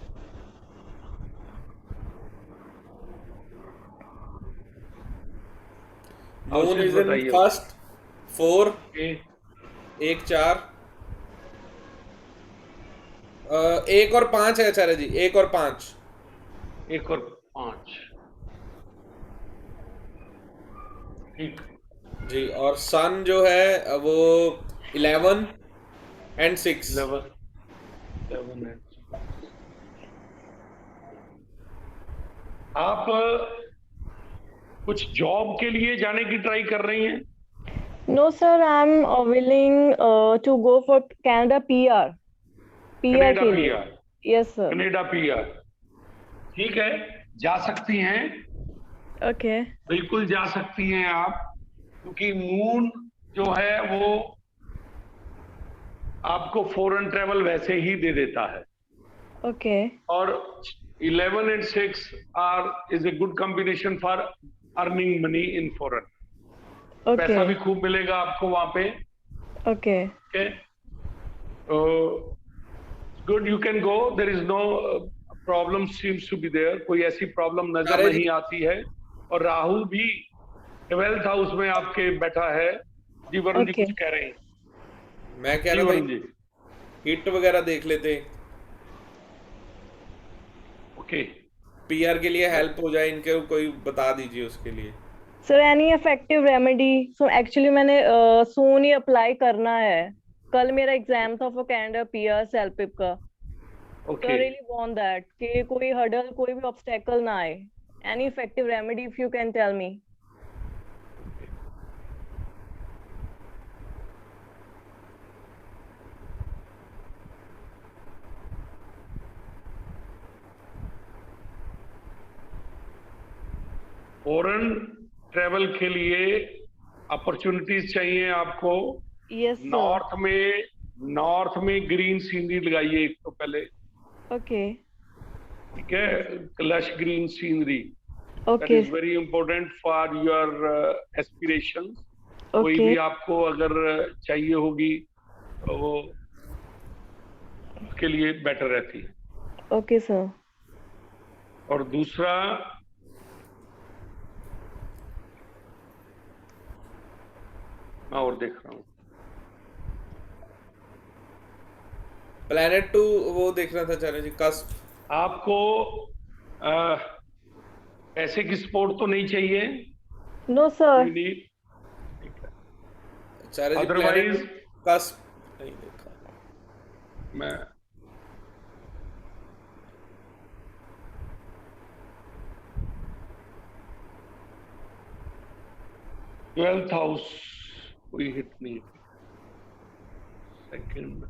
मून Houses इज इन बताइए। फर्स्ट 4 ओके 1 4 1 और 5 है आचार्य जी, 1 और 5। 1 और 5 ठीक। जी, और सन जो है वो 11 एंड 6। 11 7 8। आप कुछ जॉब के लिए जाने की ट्राई कर रही हैं? No, sir, I'm willing to go for Canada PR. PR Canada के लिए। PR. Yes, sir. Canada PR ठीक है, जा सकती हैं, Okay. बिल्कुल जा सकती हैं आप, क्योंकि मून जो है वो आपको फॉरेन ट्रेवल वैसे ही दे देता है। Okay. और 11 and 6 is a good combination for earning money in foreign। पैसा भी Okay. खूब मिलेगा आपको वहां पे। Okay. Okay good, you can go, there is no problem seems to be there, कोई ऐसी प्रॉब्लम नजर अरे जी। नहीं आती है। और राहुल भी 12th हाउस में आपके बैठा है। जी वरुण जी Okay. कुछ कह रहे हैं? मैं कह जी रहा वरुण था जी। हिट वगैरह देख लेते, ओके पीआर के लिए हेल्प हो जाए इनके, कोई बता दीजिए उसके लिए। Sir, any effective remedy? So actually मैंने soon ही apply करना है। कल मेरा एग्जाम था for Canada PR सेल्पिप का। So I okay really want that कि कोई hurdle, कोई भी obstacle ना आए। Any effective remedy if you can tell me? Foreign travel के लिए अपॉर्चुनिटीज चाहिए आपको। Yes, sir. नॉर्थ में ग्रीन सीनरी लगाइए एक तो पहले, Okay. ठीक है, lush green scenery, that Okay. Is very important for your aspiration. कोई भी Okay. आपको अगर चाहिए होगी तो वो उसके लिए बेटर रहती है। Okay, sir. और दूसरा मैं और देख रहा हूँ, प्लैनेट 2 वो देखना था आचार्य जी, कस्प। आपको पैसे की सपोर्ट तो नहीं चाहिए? No, sir. You need- Acharya ji Otherwise- planet cusp नहीं देखा। मैं ट्वेल्थ हाउस कोई हिट नहीं, सेकंड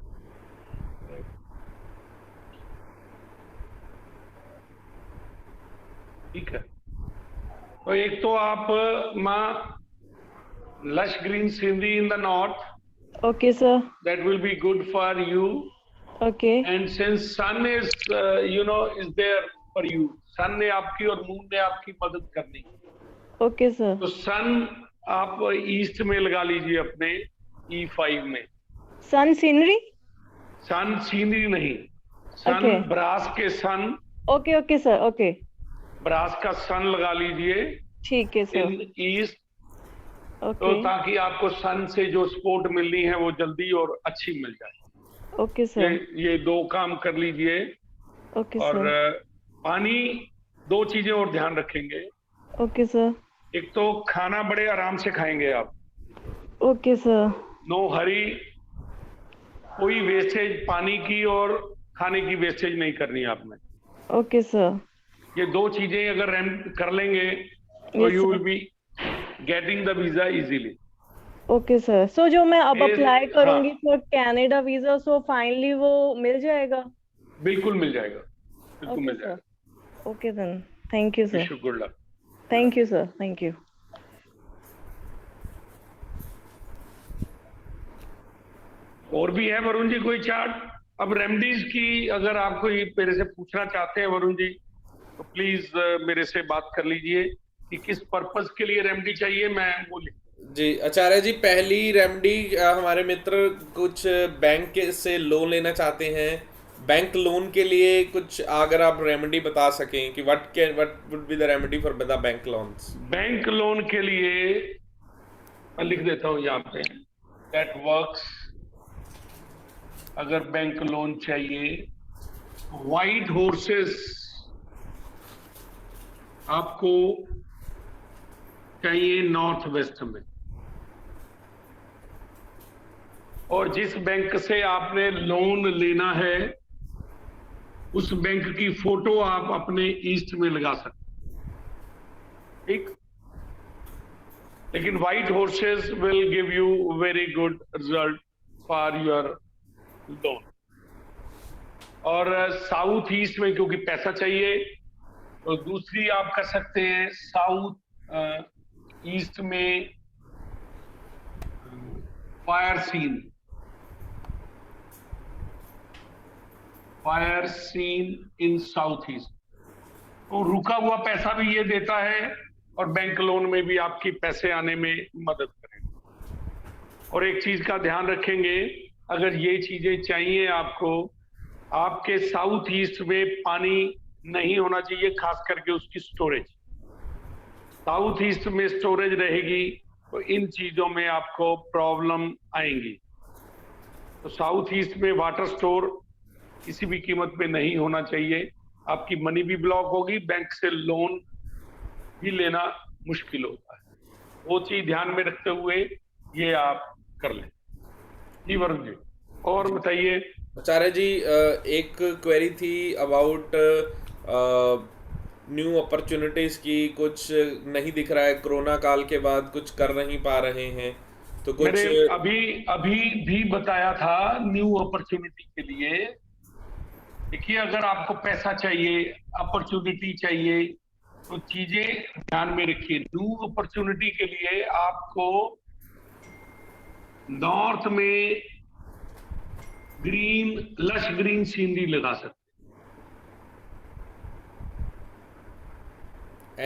ठीक है। तो एक तो आप माँ lush green scenery in the north, Okay, sir. that will be good for you, Okay. and since sun is is there for you, sun ने आपकी और मून ने आपकी मदद करनी, Okay, sir. तो सन आप ईस्ट में लगा लीजिए अपने E5 में। Sun scenery? सन सीनरी नहीं, सन Okay. ब्रास के sun, Okay, okay, sir. Okay. Brass का सन लगा लीजिए ठीक है, sir. इन ईस्ट, तो Okay. ताकि आपको सन से जो सपोर्ट मिलनी है वो जल्दी और अच्छी मिल जाए। Okay, sir. ये दो काम कर लीजिए। Okay, और sir. पानी, दो चीजें और ध्यान रखेंगे। Okay, sir. एक तो खाना बड़े आराम से खाएंगे आप, Okay, sir. नो हरी, कोई वेस्टेज पानी की और खाने की वेस्टेज नहीं करनी आपने। Okay, sir. ये दो चीजें अगर कर लेंगे तो Yes, you sir. Will be getting the visa easily. Okay, sir. So जो मैं अब ये- अप्लाई हाँ। करूंगी for Canada visa, so finally वो मिल जाएगा? बिल्कुल मिल जाएगा, बिल्कुल Okay, मिल sir. जाएगा। Okay then. Thank you, sir. Wish you good luck. Thank you, sir. Thank you. और भी है वरुण जी कोई चार्ट? अब रेमडीज की अगर आपको ये मेरे से पूछना चाहते हैं वरुण जी, तो प्लीज मेरे से बात कर लीजिए कि किस पर्पस के लिए रेमडी चाहिए, मैं वो लिख। जी आचार्य जी, पहली रेमडी हमारे मित्र कुछ बैंक से लोन लेना चाहते हैं। बैंक लोन के लिए कुछ अगर आप रेमेडी बता सकें कि what would be the remedy for the bank loans. Bank loan के लिए मैं लिख देता हूं यहाँ पे, दैट वर्क्स। अगर बैंक लोन चाहिए, व्हाइट हॉर्सेस आपको चाहिए नॉर्थ वेस्ट में, और जिस बैंक से आपने लोन लेना है उस बैंक की फोटो आप अपने ईस्ट में लगा सकते, ठीक। लेकिन white horses will give you very good result for your loan. और साउथ ईस्ट में क्योंकि पैसा चाहिए, तो दूसरी आप कर सकते हैं साउथ ईस्ट में fire seen in south east. तो रुका हुआ पैसा भी ये देता है और बैंक लोन में भी आपकी पैसे आने में मदद करेगा। और एक चीज का ध्यान रखेंगे, अगर ये चीजें चाहिए आपको, आपके साउथ ईस्ट में पानी नहीं होना चाहिए, खास करके उसकी स्टोरेज। साउथ ईस्ट में स्टोरेज रहेगी तो इन चीजों में आपको प्रॉब्लम आएंगी। तो साउथ ईस्ट में वाटर स्टोर किसी भी कीमत पे नहीं होना चाहिए, आपकी मनी भी ब्लॉक होगी, बैंक से लोन भी लेना मुश्किल होता है। वो चीज ध्यान में रखते हुए ये आप कर लें। जी वरुण जी, और बताइए। आचार्य जी, एक क्वेरी थी अबाउट न्यू अपॉर्चुनिटीज की। कुछ नहीं दिख रहा है, कोरोना काल के बाद कुछ कर नहीं पा रहे हैं, तो कुछ अभी भी बताया था न्यू अपॉर्चुनिटी के लिए। देखिए, अगर आपको पैसा चाहिए, अपॉर्चुनिटी चाहिए, तो चीजें ध्यान में रखिए। न्यू अपॉर्चुनिटी के लिए आपको नॉर्थ में लश ग्रीन सीनरी लगा सकते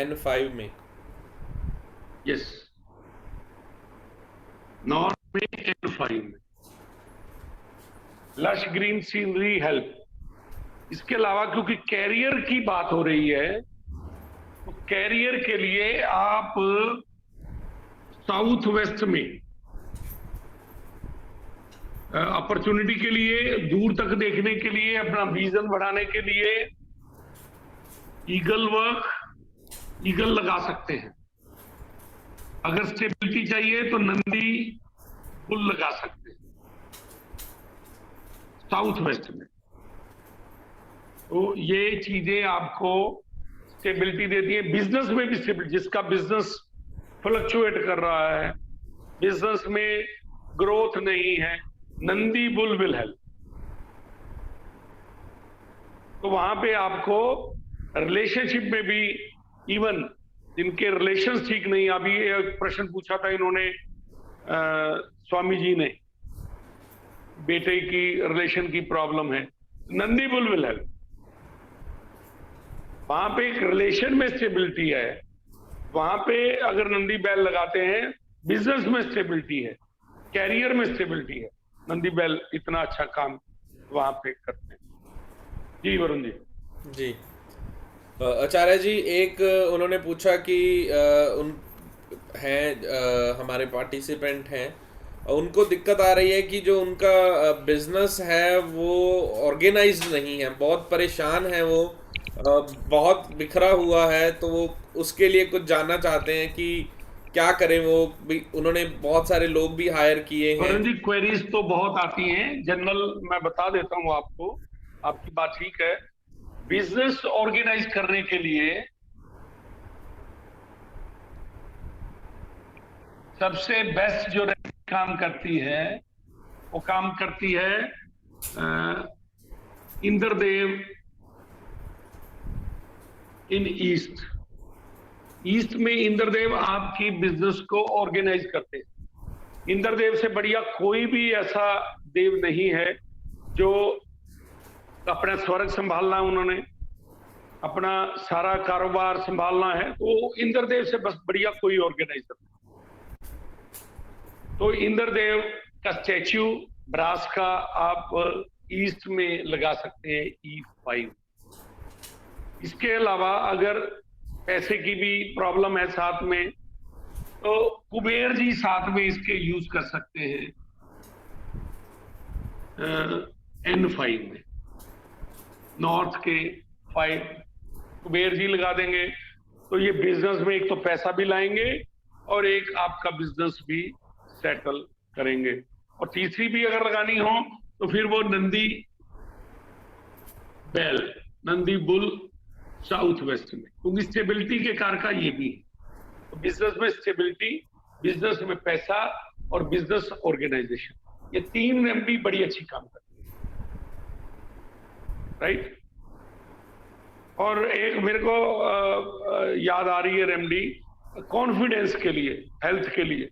N5 में। यस, नॉर्थ में N5 में लश ग्रीन सीनरी हेल्प। इसके अलावा क्योंकि कैरियर की बात हो रही है, तो कैरियर के लिए आप साउथ वेस्ट में अपॉर्चुनिटी के लिए, दूर तक देखने के लिए, अपना विजन बढ़ाने के लिए ईगल लगा सकते हैं। अगर स्टेबिलिटी चाहिए तो नंदी बुल लगा सकते हैं साउथ वेस्ट में। तो ये चीजें आपको स्टेबिलिटी देती है। बिजनेस में भी स्टेबिलिटी, जिसका बिजनेस फ्लक्चुएट कर रहा है, बिजनेस में ग्रोथ नहीं है, नंदी बुल विल हेल्प। तो वहां पे आपको रिलेशनशिप में भी, इवन जिनके रिलेशंस ठीक नहीं, अभी एक प्रश्न पूछा था इन्होंने, स्वामी जी ने, बेटे की रिलेशन की प्रॉब्लम है, नंदी बुल विल हेल्प। वहां पे एक रिलेशन में स्टेबिलिटी है, वहां पे अगर नंदी बैल लगाते हैं, बिजनेस में स्टेबिलिटी है, कैरियर में स्टेबिलिटी है, नंदी बैल इतना अच्छा काम वहां पे करते हैं। जी वरुण जी। जी आचार्य जी, एक उन्होंने पूछा कि हमारे पार्टिसिपेंट हैं, उनको दिक्कत आ रही है कि जो उनका बिजनेस है वो ऑर्गेनाइज्ड नहीं है, बहुत परेशान है, वो बहुत बिखरा हुआ है, तो वो उसके लिए कुछ जानना चाहते हैं कि क्या करें। वो भी, उन्होंने बहुत सारे लोग भी हायर किए हैं। जी, क्वेरीज तो बहुत आती हैं, जनरल मैं बता देता हूं आपको, आपकी बात ठीक है। बिजनेस ऑर्गेनाइज करने के लिए सबसे बेस्ट जो काम करती है, वो काम करती है इंद्रदेव इन ईस्ट में इंद्रदेव आपकी बिजनेस को ऑर्गेनाइज करते हैं। इंद्रदेव से बढ़िया कोई भी ऐसा देव नहीं है जो अपना स्वर्ग संभालना है, उन्होंने अपना सारा कारोबार संभालना है, तो इंद्रदेव से बस बढ़िया कोई ऑर्गेनाइजर नहीं। तो इंद्रदेव का स्टैच्यू ब्रास का आप ईस्ट में लगा सकते हैं, E5। इसके अलावा अगर पैसे की भी प्रॉब्लम है साथ में, तो कुबेर जी साथ में इसके यूज कर सकते हैं N5 में, नॉर्थ के 5 कुबेर जी लगा देंगे, तो ये बिजनेस में एक तो पैसा भी लाएंगे और एक आपका बिजनेस भी सेटल करेंगे। और तीसरी भी अगर लगानी हो तो फिर वो नंदी बैल, नंदी बुल साउथ वेस्ट में, क्योंकि स्टेबिलिटी के कारक ये भी है। तो बिजनेस में स्टेबिलिटी, बिजनेस में पैसा और बिजनेस ऑर्गेनाइजेशन, ये 3 रेमेडी बड़ी अच्छी काम करती है, राइट। और एक मेरे को याद आ रही है रेमेडी कॉन्फिडेंस के लिए, हेल्थ के लिए।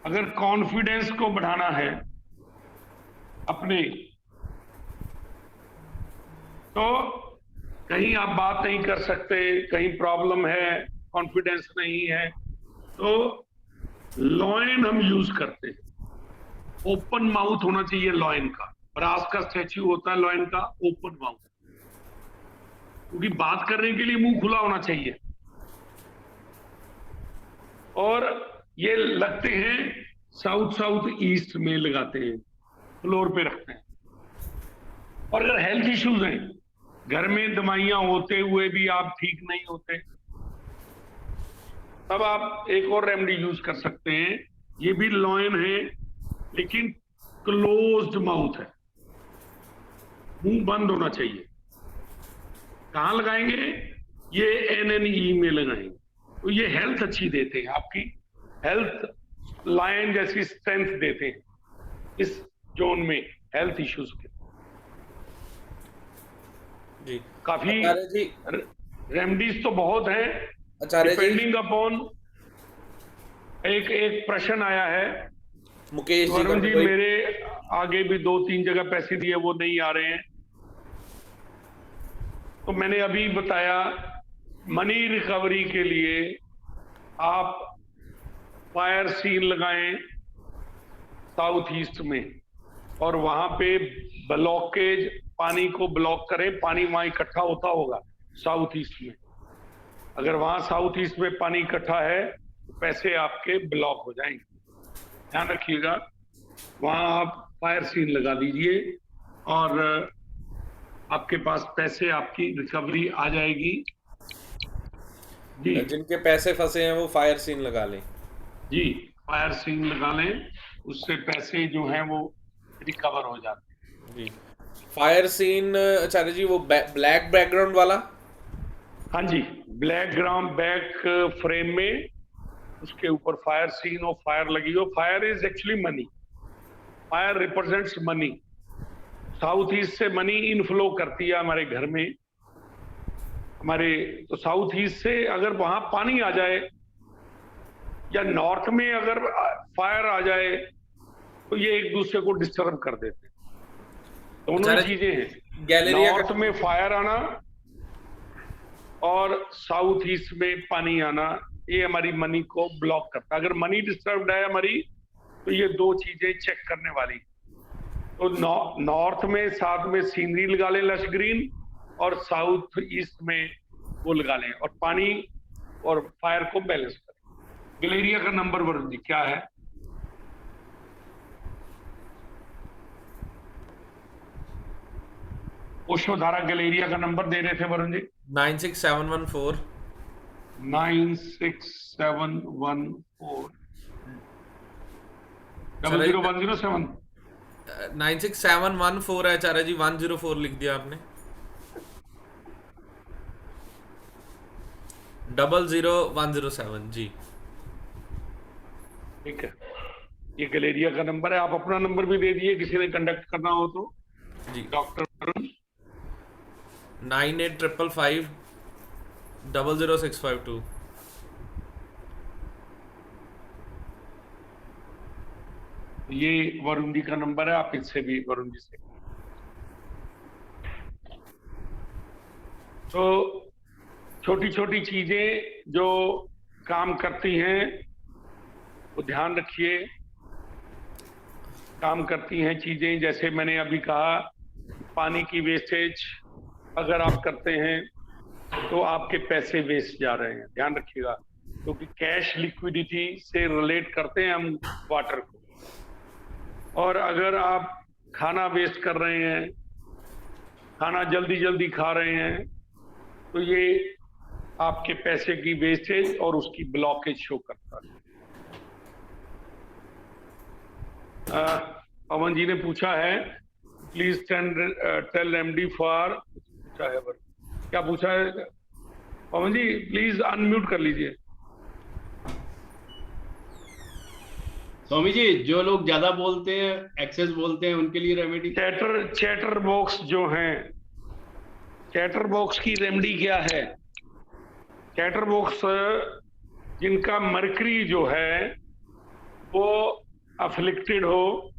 अगर कॉन्फिडेंस को बढ़ाना है अपने, तो कहीं आप बात नहीं कर सकते, कहीं प्रॉब्लम है, कॉन्फिडेंस नहीं है, तो लॉयन हम यूज करते हैं। ओपन माउथ होना चाहिए लॉयन का। ब्रास का स्टैच्यू होता है लॉयन का, ओपन माउथ, क्योंकि बात करने के लिए मुंह खुला होना चाहिए। और ये लगते हैं साउथ ईस्ट में लगाते हैं, फ्लोर पे रखते हैं। और अगर हेल्थ इश्यूज हैं, घर में दवाइयां होते हुए भी आप ठीक नहीं होते, तब आप एक और रेमेडी यूज कर सकते हैं। ये भी लॉयन है लेकिन क्लोज्ड माउथ है, मुंह बंद होना चाहिए। कहां लगाएंगे? ये NNE में लगाएंगे, तो ये हेल्थ अच्छी देते हैं, आपकी हेल्थ लाइन जैसी स्ट्रेंथ देते हैं इस जोन में हेल्थ इश्यूज के। जी काफी आचार्य जी, रेमेडीज तो बहुत है, आचार्य जी, डिपेंडिंग अपॉन। एक प्रश्न आया है मुकेश जी वरुण का जी, कोई- मेरे आगे भी 2-3 जगह पैसे दिए, वो नहीं आ रहे हैं। तो मैंने अभी बताया मनी रिकवरी के लिए आप फायर सीन लगाएं साउथ ईस्ट में, और वहां पे ब्लॉकेज, पानी को ब्लॉक करें। पानी वहां इकट्ठा होता होगा साउथ ईस्ट में, अगर वहां साउथ ईस्ट में पानी इकट्ठा है तो पैसे आपके ब्लॉक हो जाएंगे, ध्यान रखिएगा। वहां आप फायर सीन लगा दीजिए और आपके पास पैसे, आपकी रिकवरी आ जाएगी जी। जिनके पैसे फंसे हैं वो फायर सीन लगा लें। जी, फायर सीन लगा लें, उससे पैसे जो हैं वो रिकवर हो जाते हैं जी। फायर सीन आचार्य जी वो ब्लैक बैकग्राउंड वाला? हाँ जी, ब्लैक ग्राउंड बैक फ्रेम में उसके ऊपर फायर सीन हो, फायर लगी हो। Fire is actually money, fire represents money. South east से मनी इनफ्लो करती है हमारे घर में, हमारे। तो साउथ ईस्ट से अगर वहां पानी आ जाए, या नॉर्थ में अगर फायर आ जाए, तो ये एक दूसरे को डिस्टर्ब कर देते हैं। दोनों चीजें हैं, गैलेरिया नॉर्थ में फायर आना और साउथ ईस्ट में पानी आना, ये हमारी मनी को ब्लॉक करता है। अगर मनी डिस्टर्ब्ड है हमारी, तो ये 2 चीजें चेक करने वाली। तो नॉर्थ में साथ में सीनरी लगा लें लश ग्रीन, और साउथ ईस्ट में वो लगा लें, और पानी और फायर को बैलेंस करें। गलेरिया का नंबर वरुण जी क्या है? ओशोधारा गलेरिया का नंबर दे रहे थे वरुण जी। 96714 96714 00107 96714 है आचार्य जी, 104 लिख दिया आपने। 00107 जी। ठीक है, ये गलेरिया का नंबर है। आप अपना नंबर भी दे दिए, किसी ने कंडक्ट करना हो तो। जी डॉक्टर वरुण 9855 00652। ये वरुण जी का नंबर है, आप इससे भी वरुण जी से। तो छोटी छोटी चीजें जो काम करती हैं वो ध्यान रखिए। काम करती हैं चीजें, जैसे मैंने अभी कहा, पानी की वेस्टेज अगर आप करते हैं तो आपके पैसे वेस्ट जा रहे हैं, ध्यान रखिएगा, क्योंकि कैश लिक्विडिटी से रिलेट करते हैं हम वाटर को। और अगर आप खाना वेस्ट कर रहे हैं, खाना जल्दी जल्दी खा रहे हैं, तो ये आपके पैसे की वेस्टेज और उसकी ब्लॉकेज शो करता है। पवन जी ने पूछा है, प्लीज टेल एमडी फॉर, पूछा है क्या पूछा है पवन जी? प्लीज अनम्यूट कर लीजिए। स्वामी जी, जो लोग ज्यादा बोलते हैं, एक्सेस बोलते हैं, उनके लिए रेमेडी? चैटर बॉक्स जो हैं, चैटर बॉक्स की रेमेडी क्या है? चैटर बॉक्स जिनका मरकरी जो है वो अफ्लिक्टेड हो,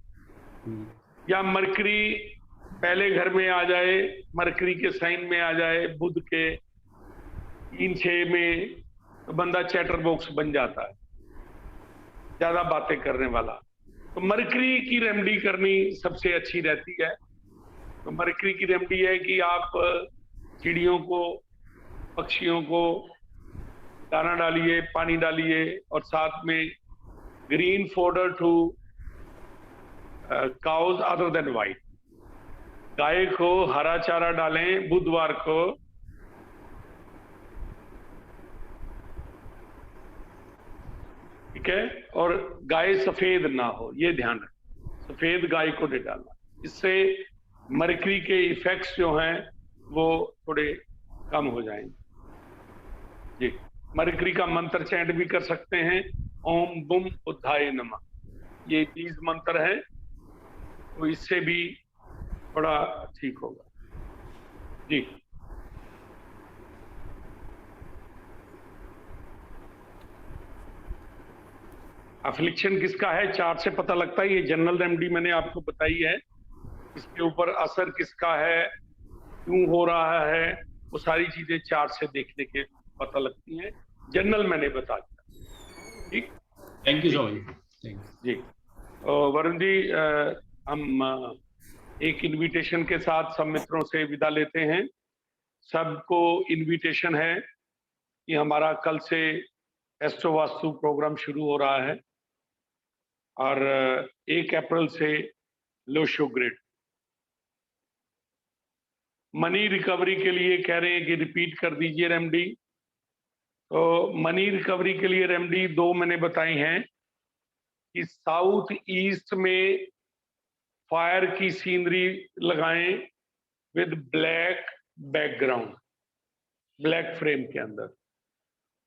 या मरकरी पहले घर में आ जाए, मरकरी के साइन में आ जाए, बुध के 3-6 में, तो बंदा चैटर बॉक्स बन जाता है, ज्यादा बातें करने वाला। तो मरकरी की रेमेडी करनी सबसे अच्छी रहती है। तो मरकरी की रेमेडी है कि आप चिड़ियों को, पक्षियों को दाना डालिए, पानी डालिए, और साथ में green fodder to cows other than white. गाय को हरा चारा डालें बुधवार को, ठीक है, और गाय सफेद ना हो, ये ध्यान रखें, सफेद गाय को नहीं डालना। इससे मरकरी के इफेक्ट्स जो हैं वो थोड़े कम हो जाएंगे जी। मरकरी का मंत्र चैंट भी कर सकते हैं, ओम बुम उद्धाय नमः, ये 20 मंत्र है, तो इससे भी थोड़ा ठीक होगा जी। अफ्लिक्शन किसका है चार्ट से पता लगता है। ये जनरल रेमेडी मैंने आपको बताई है, इसके ऊपर असर किसका है, क्यों हो रहा है, वो सारी चीजें चार्ट से देखने के पता लगती हैं। जनरल मैंने बता दिया, ठीक। Thank you Swami ji. वरुण जी, हम एक इनविटेशन के साथ सब मित्रों से विदा लेते हैं। सबको इनविटेशन है कि हमारा कल से एस्ट्रो वास्तु प्रोग्राम शुरू हो रहा है, और 1 अप्रैल से लोशो ग्रिड। मनी रिकवरी के लिए कह रहे हैं कि रिपीट कर दीजिए रेमेडी। तो मनी रिकवरी के लिए रेमेडी 2 मैंने बताई हैं कि साउथ ईस्ट में फायर की सीनरी लगाएं with black background, black frame के अंदर,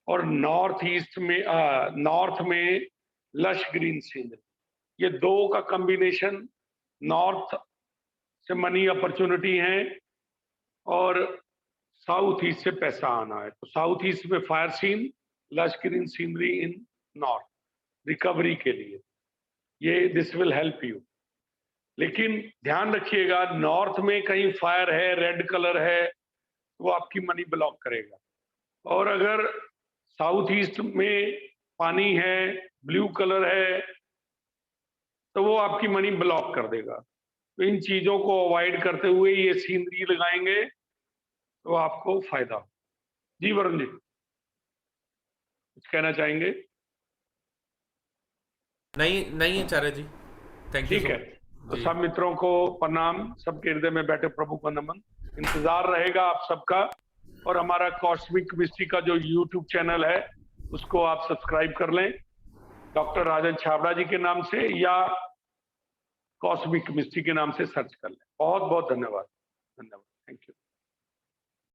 और नॉर्थ में लश ग्रीन सीनरी। ये 2 का कॉम्बिनेशन नॉर्थ से मनी अपॉर्चुनिटी है और साउथ ईस्ट से पैसा आना है। तो साउथ ईस्ट में fire scene, lush green scenery in north, recovery के लिए ये दिस विल हेल्प यू। लेकिन ध्यान रखिएगा, नॉर्थ में कहीं फायर है, रेड कलर है, वो आपकी मनी ब्लॉक करेगा। और अगर साउथ ईस्ट में पानी है, ब्लू कलर है, तो वो आपकी मनी ब्लॉक कर देगा। तो इन चीजों को अवॉइड करते हुए ये सीनरी लगाएंगे तो आपको फायदा हो। जी वरुण जी, कुछ कहना चाहेंगे? नहीं आचार्य जी, थैंक यू। ठीक है, तो सब मित्रों को प्रणाम, सबके हृदय में बैठे प्रभु को नमन। इंतजार रहेगा आप सबका, और हमारा कॉस्मिक मिस्ट्री का जो यूट्यूब चैनल है उसको आप सब्सक्राइब कर लें, डॉक्टर राजन छाबड़ा जी के नाम से या कॉस्मिक मिस्ट्री के नाम से सर्च कर लें। बहुत बहुत धन्यवाद, थैंक यू।